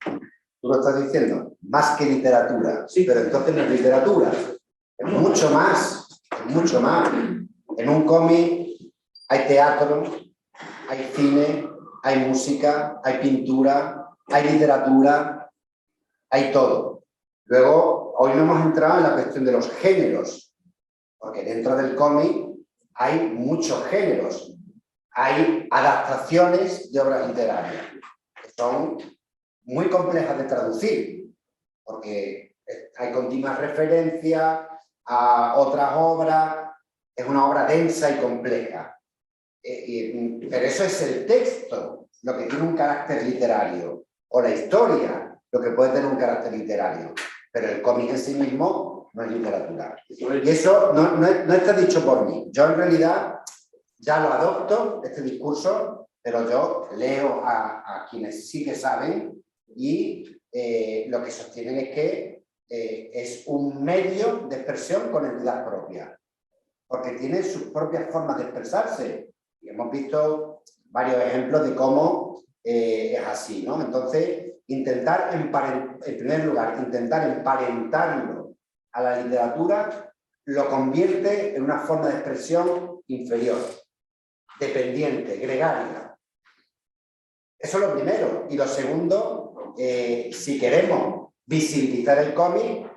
Tú lo estás diciendo, más que literatura. Sí. Pero entonces no es literatura. Es mucho más. Es mucho más. En un cómic hay teatro, hay cine, hay música, hay pintura, hay literatura, hay todo. Luego, hoy no hemos entrado en la cuestión de los géneros, porque dentro del cómic hay muchos géneros. Hay adaptaciones de obras literarias que son muy complejas de traducir, porque hay continuas referencias a otras obras. Es una obra densa y compleja. Pero eso es el texto, lo que tiene un carácter literario, o la historia, lo que puede tener un carácter literario. Pero el cómic en sí mismo no es literatura. Y eso no está dicho por mí. Yo en realidad ya lo adopto, este discurso, pero yo leo a quienes sí que saben y lo que sostienen es que es un medio de expresión con entidad propia, porque tiene sus propias formas de expresarse. Y hemos visto varios ejemplos de cómo es así, ¿no? Entonces, en primer lugar, intentar emparentarlo a la literatura lo convierte en una forma de expresión inferior, dependiente, gregaria. Eso es lo primero. Y lo segundo, si queremos visibilizar el cómic,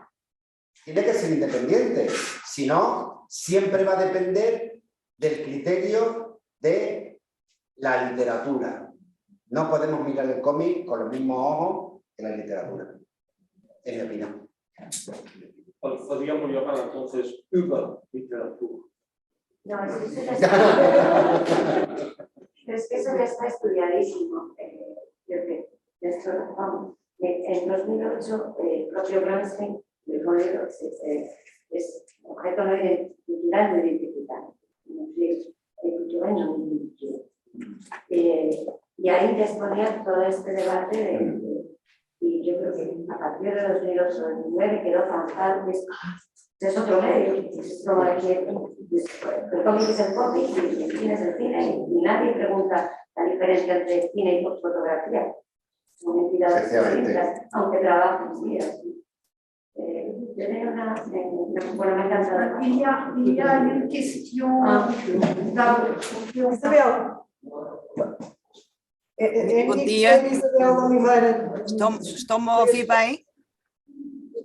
tiene que ser independiente. Si no, siempre va a depender del criterio de la literatura. No podemos mirar el cómic con los mismos ojos que la literatura, en mi opinión. Podríamos llamar entonces literatura. No, es que eso ya está estudiadísimo. Vamos, en 2008, el propio Bernstein, el modelo, es objeto no cultural no identificado. Cultural no identificado. Y ahí te exponía todo este debate y yo creo que a partir de 2008 o 2009 quedó zanjado. Es otro medio, es como aquí, el cómic es el cómic y el cine es el cine, y nadie pregunta la diferencia entre cine y fotografía. Son entidades distintas, aunque trabajan, sí, así. Yo tenía bueno, me encanta. Il y a une question. Isabel. Bom dia. Isabel Oliveira. Estão-me a ouvir bem?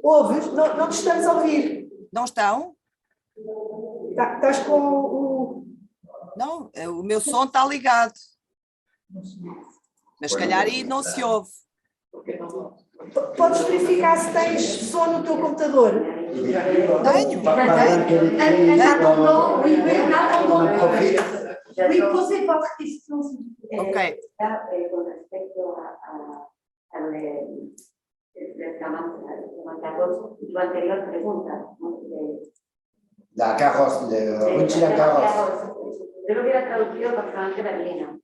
Ouves? Não, não te estamos a ouvir. Não estão? Estás com o... Não, o meu som está ligado. Mas se calhar aí não se ouve. Podes verificar se tens som no teu computador? Tenho. Oui, posez votre question. Ok. Con respecto a lo del Camantagos, tu anterior pregunta, ¿no? La Cajos, de Uchila Cajos. Yo lo hubiera traducido bastante berlina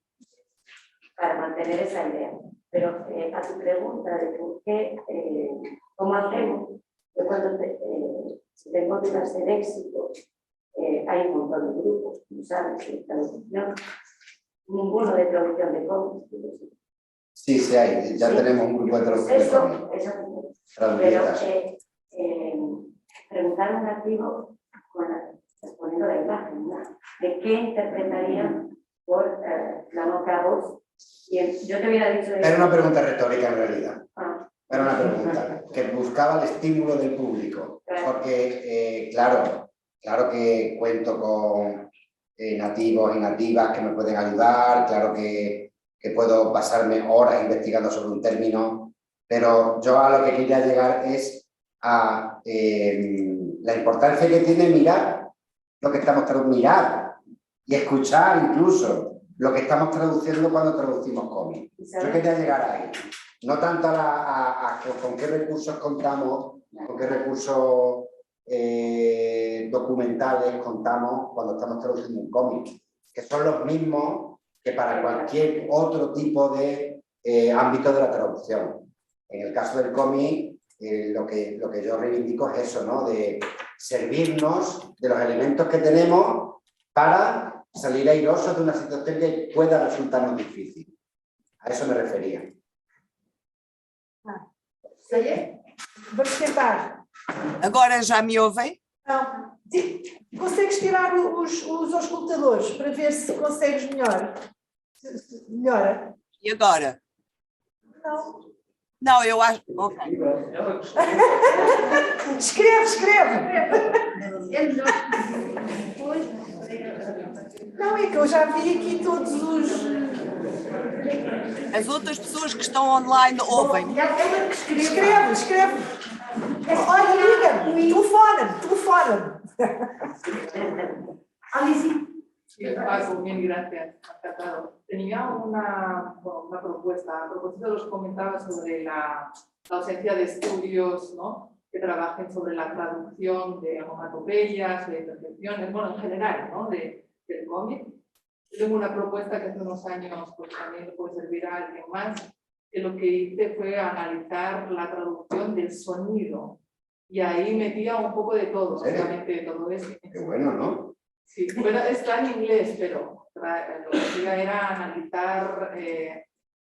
para mantener esa idea. Pero a tu pregunta de por qué, cómo hacemos, yo cuando tengo dudas del éxito, hay un montón de grupos, tú sabes, de traducción, ninguno de traducción de cómics. Sí, sí hay, ya Sí. tenemos un grupo de traducción de cómics. Eso Traducidas. pero preguntar a un nativo poniendo la imagen, ¿no? De qué interpretarían por la nota voz. Y yo te hubiera dicho... Era una pregunta retórica en realidad. Ah. Era una pregunta que buscaba el estímulo del público. Porque, claro que cuento con nativos y nativas que me pueden ayudar, claro que puedo pasarme horas investigando sobre un término, pero yo a lo que quería llegar es a la importancia que tiene mirar lo que estamos traduciendo, mirar y escuchar incluso lo que estamos traduciendo cuando traducimos cómics. Yo quería llegar ahí, no tanto a con qué recursos contamos, con qué recursos documentales contamos cuando estamos traduciendo un cómic, que son los mismos que para cualquier otro tipo de ámbito de la traducción. En el caso del cómic, lo que yo reivindico es eso, ¿no? De servirnos de los elementos que tenemos para salir airosos de una situación que pueda resultarnos difícil. A eso me refería. Vamos tentar. Agora já me ouvem? Não. Consegues tirar os auscultadores para ver se consegues melhor? Melhora? E agora? Não. Não, eu acho... Ok. Escreve. Não, é que eu já vi aqui todos os... As outras pessoas que estão online ouvem. Escreve. Olha, liga-me. Telefona-me. Sí, Paco, bien, gracias. Encantado. Tenía una propuesta. A propósito, los comentaba sobre la ausencia de estudios, ¿no?, que trabajen sobre la traducción de onomatopeyas, de percepciones, bueno, en general, ¿no?, del cómic. Tengo una propuesta que hace unos años pues, también le puede servir a alguien más, que lo que hice fue analizar la traducción del sonido. Y ahí metía un poco de todo, obviamente de todo eso. Qué bueno, ¿no? Sí, bueno, está en inglés, pero lo que hacía era analizar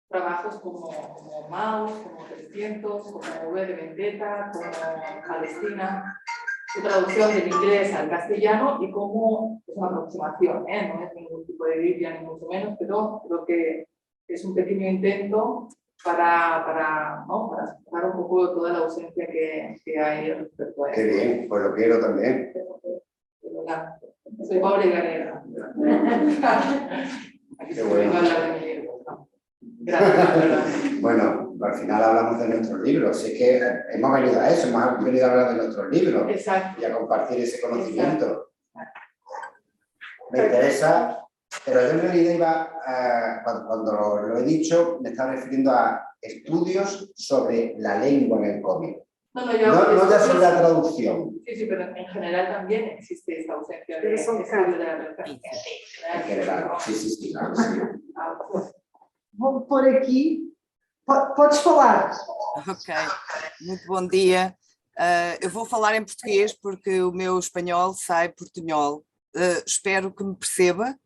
trabajos como Maus, como 300, como V de Vendetta, como Palestina, su traducción del inglés al castellano y cómo es una aproximación, no es ningún tipo de Biblia ni mucho menos, pero creo que es un pequeño intento para sacar un poco toda la ausencia que hay respecto a eso. Qué bien, pues lo quiero también. Soy pobre y galera. Aquí se puede hablar de mi libro. Gracias. Bueno, al final hablamos de nuestros libros, así que hemos venido a eso, hemos venido a hablar de nuestros libros. Exacto. Y a compartir ese conocimiento. Me interesa, pero yo en realidad iba, cuando lo he dicho, me estaba refiriendo a estudios sobre la lengua en el cómic. No ya sobre la traducción. Sí, pero en general también existe esta ausencia de estudio de la traducción. En general, sí, claro, sí. Vou pôr aqui. Podes falar. Ok, muito bom dia. Eu vou falar em português porque o meu espanhol sai portunhol. Espero que me perceba.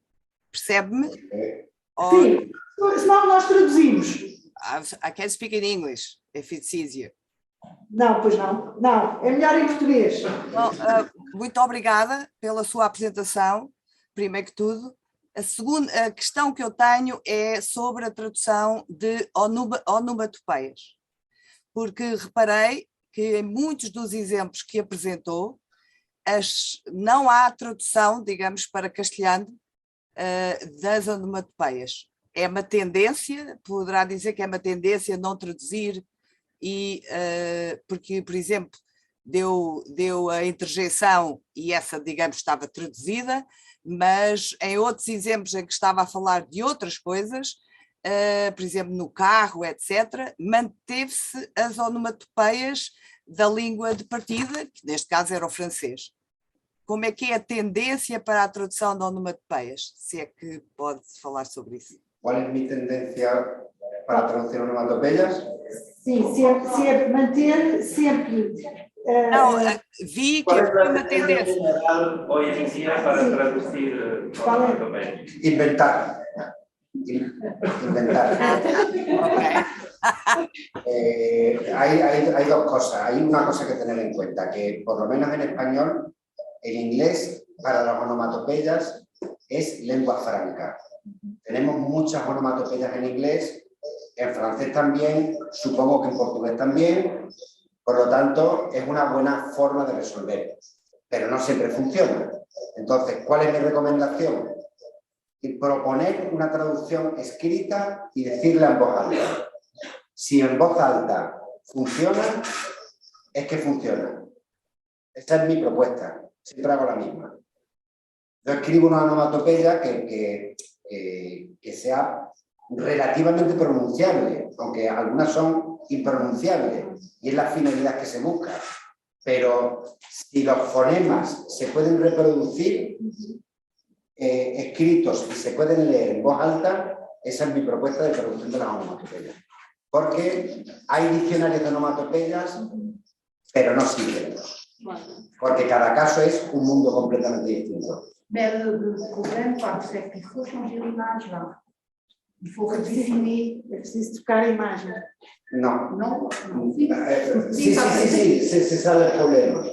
Percebe-me? Sim, senão nós traduzimos. I can speak in English, if it's easier. Não, pois não. Não, é melhor em português. Bom, muito obrigada pela sua apresentação, primeiro que tudo. A questão que eu tenho é sobre a tradução de onomatopeias, porque reparei que em muitos dos exemplos que apresentou, não há tradução, digamos, para castelhano das onomatopeias. É uma tendência, poderá dizer que é uma tendência não traduzir, e, porque, por exemplo, deu a interjeição e essa, digamos, estava traduzida, mas em outros exemplos em que estava a falar de outras coisas, por exemplo, no carro, etc., manteve-se as onomatopeias da língua de partida, que neste caso era o francês. Como é que é a tendência para a tradução de onomatopeias? Se é que pode falar sobre isso. Qual é mi tendencia para traducir onomatopeyas? Sim, sempre manter, sempre. Não, vi que ¿Cuál es havia la uma tendencia tendência. general hoy en día para Sí. traducir ¿Cuál es? onomatopeyas? Inventar. Inventar. Ok. Hay dos cosas. Hay una cosa que tener en cuenta, que por lo menos en español, el inglés para las onomatopeyas es lengua franca. Tenemos muchas onomatopeyas en inglés, en francés también, supongo que en portugués también, por lo tanto es una buena forma de resolver, pero no siempre funciona. Entonces, ¿cuál es mi recomendación? Y proponer una traducción escrita y decirla en voz alta. Si en voz alta funciona, es que funciona. Esa es mi propuesta, siempre hago la misma. Yo escribo una onomatopeya que sea relativamente pronunciable, aunque algunas son impronunciables, y es la finalidad que se busca. Pero si los fonemas se pueden reproducir escritos y se pueden leer en voz alta, esa es mi propuesta de traducción de las onomatopeyas. Porque hay diccionarios de onomatopeyas, pero no sirven. Porque cada caso es un mundo completamente distinto. Mais le problème, c'est qu'il faut changer l'image là. Il faut redéfinir. É preciso trocar a imagem. No. Non? Sí, c'est ça le problème.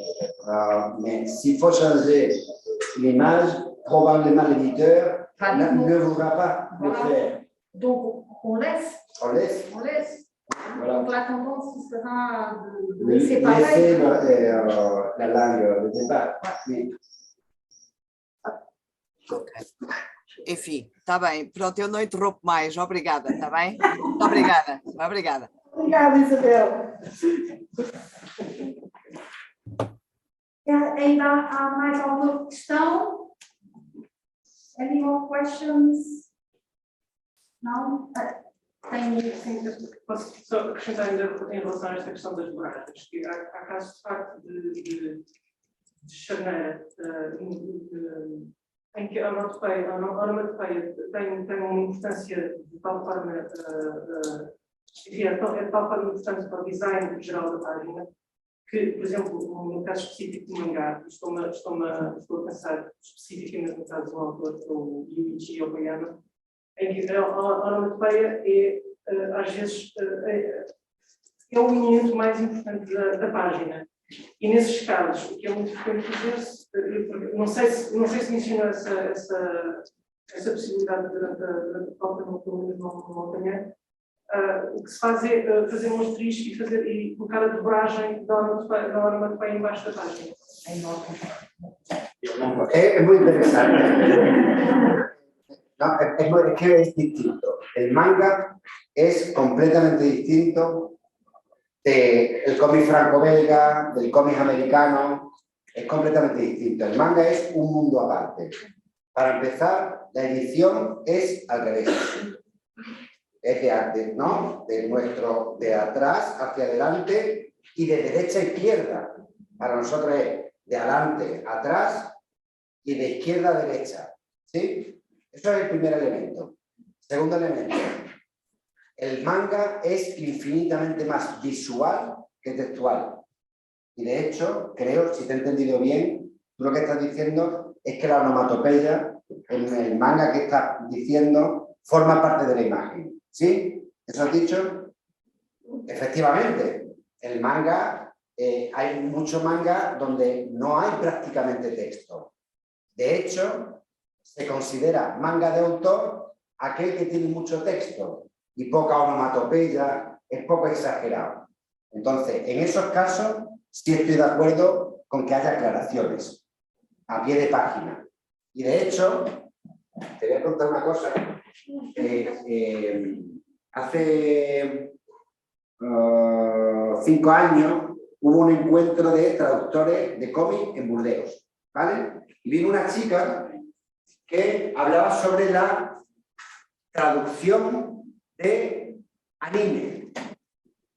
Mais s'il faut changer l'image, probablement l'éditeur ne voudra pas le faire. Donc, on laisse. On laisse. On laisse. Voilà. Donc, la tendance sera de laisser pareil. Laisser la langue de départ. Oui. Enfim, está bem. Pronto, eu não interrompo mais. Obrigada, está bem? Muito obrigada. Obrigada. Obrigada, Isabel. Ainda há mais alguma questão? Any more questions? Não? Posso só acrescentar ainda em relação a esta questão das borragens, que há casos de facto de charneira em que a onomatopeia tem uma importância de tal forma, é de tal forma importante para o design geral da página, que, por exemplo, no caso específico do mangá, estou a pensar especificamente no caso do autor, o Yuichi Okayama, em que a onomatopeia é, às vezes, é o elemento mais importante da página. E nesses casos, o que é muito frequente fazer-se, não sei se mencionou essa possibilidade durante a pauta, não apanhei. O que se faz é fazer um asterisco e colocar a dobragem da onomatopeia embaixo da página. Es muy interesante. No, es que es distinto. El manga es completamente distinto del cómic franco-belga, del cómic americano, es completamente distinto. El manga es un mundo aparte. Para empezar, la edición es al revés. Es de atrás hacia adelante y de derecha a izquierda. Para nosotros es de adelante a atrás y de izquierda a derecha. ¿Sí? Eso es el primer elemento. Segundo elemento. El manga es infinitamente más visual que textual. Y de hecho, creo, si te he entendido bien, tú lo que estás diciendo es que la onomatopeya, en el manga que estás diciendo, forma parte de la imagen. ¿Sí? ¿Eso has dicho? Efectivamente. El manga, hay mucho manga donde no hay prácticamente texto. De hecho, se considera manga de autor aquel que tiene mucho texto y poca onomatopeya, es poco exagerado. Entonces, en esos casos, sí estoy de acuerdo con que haya aclaraciones a pie de página. Y de hecho, te voy a contar una cosa. Hace 5 años hubo un encuentro de traductores de cómic en Burdeos, ¿vale? Y vino una chica que hablaba sobre la traducción de anime,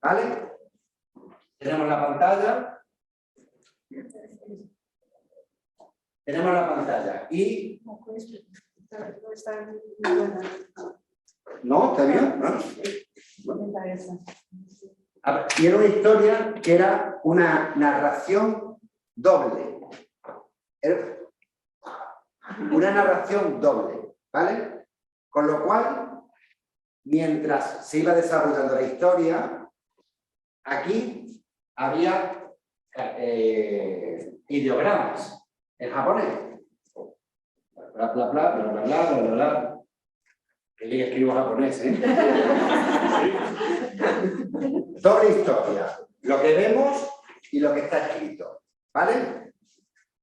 ¿vale? Tenemos la pantalla. Tenemos la pantalla y... ¿No? ¿Está bien? ¿No? A ver, y era una historia que era una narración doble. Era una narración doble, ¿vale? Con lo cual, mientras se iba desarrollando la historia, aquí había ideogramas en japonés. Bla, bla, bla, bla, bla, bla, bla, bla. Que bien escribo japonés, ¿eh? Doble historia. Lo que vemos y lo que está escrito, ¿vale?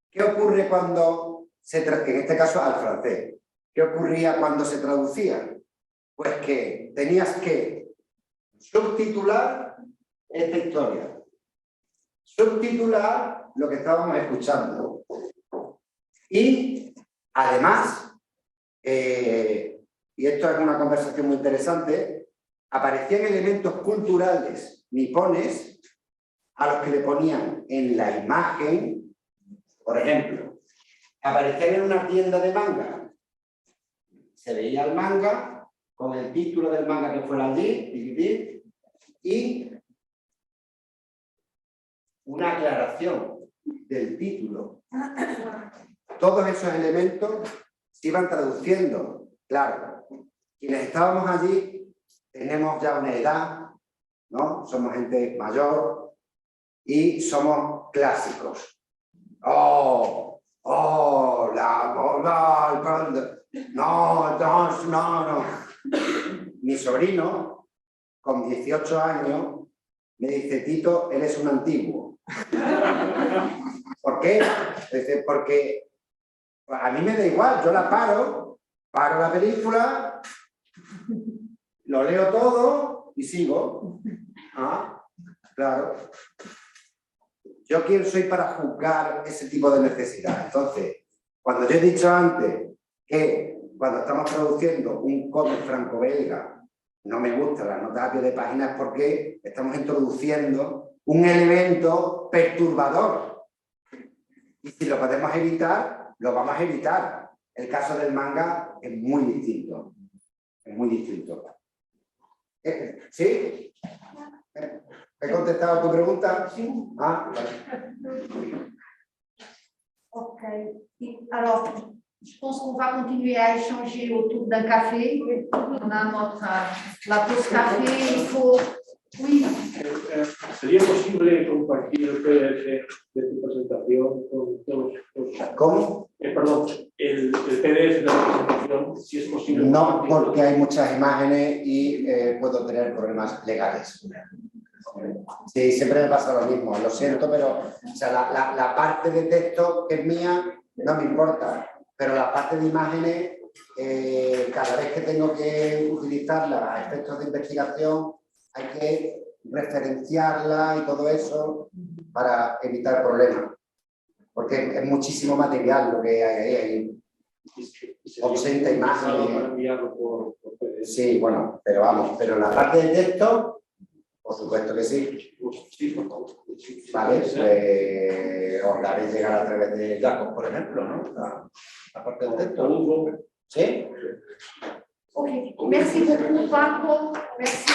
¿Qué ocurre cuando en este caso al francés? ¿Qué ocurría cuando se traducía? Pues que tenías que subtitular esta historia. Subtitular lo que estábamos escuchando. Y además, y esto es una conversación muy interesante, aparecían elementos culturales nipones a los que le ponían en la imagen, por ejemplo, aparecían en una tienda de manga. Se veía el manga con el título del manga que fuera allí y una aclaración del título. Todos esos elementos se iban traduciendo. Claro, quienes estábamos allí tenemos ya una edad, ¿no? Somos gente mayor y somos clásicos. No. Mi sobrino, con 18 años, me dice: Tito, eres un antiguo. ¿Por qué? Dice, porque a mí me da igual, yo la paro la película, lo leo todo y sigo. Claro. ¿Yo quién soy para juzgar ese tipo de necesidad? Entonces, cuando yo he dicho antes que cuando estamos traduciendo un cómic franco-belga no me gusta la nota a pie de página, es porque estamos introduciendo un elemento perturbador. Y si lo podemos evitar, lo vamos a evitar. El caso del manga es muy distinto. Es muy distinto. ¿Sí? ¿He contestado a tu pregunta? Sí. Ah, vale. Ok. Alors, je pense qu'on va continuer à échanger autour d'un café. On a la pause café, il faut... Oui. ¿Sería posible compartir el PDF de tu presentación con todos los... ¿Cómo? Perdón, el PDF de la presentación, si es posible. No, porque hay muchas imágenes y puedo tener problemas legales. Sí, siempre me pasa lo mismo, lo siento, pero o sea, la parte de texto que es mía no me importa, pero la parte de imágenes, cada vez que tengo que utilizarla a efectos de investigación, hay que referenciarla y todo eso para evitar problemas, porque es muchísimo material lo que hay ahí. 80 imágenes. Sí, bueno, pero vamos, pero la parte de texto, por supuesto que sí. Vale, pues os la haréis llegar a través de Jacob, por ejemplo, ¿no? La parte de texto. ¿Sí? Ok, merci beaucoup, Paco. Merci.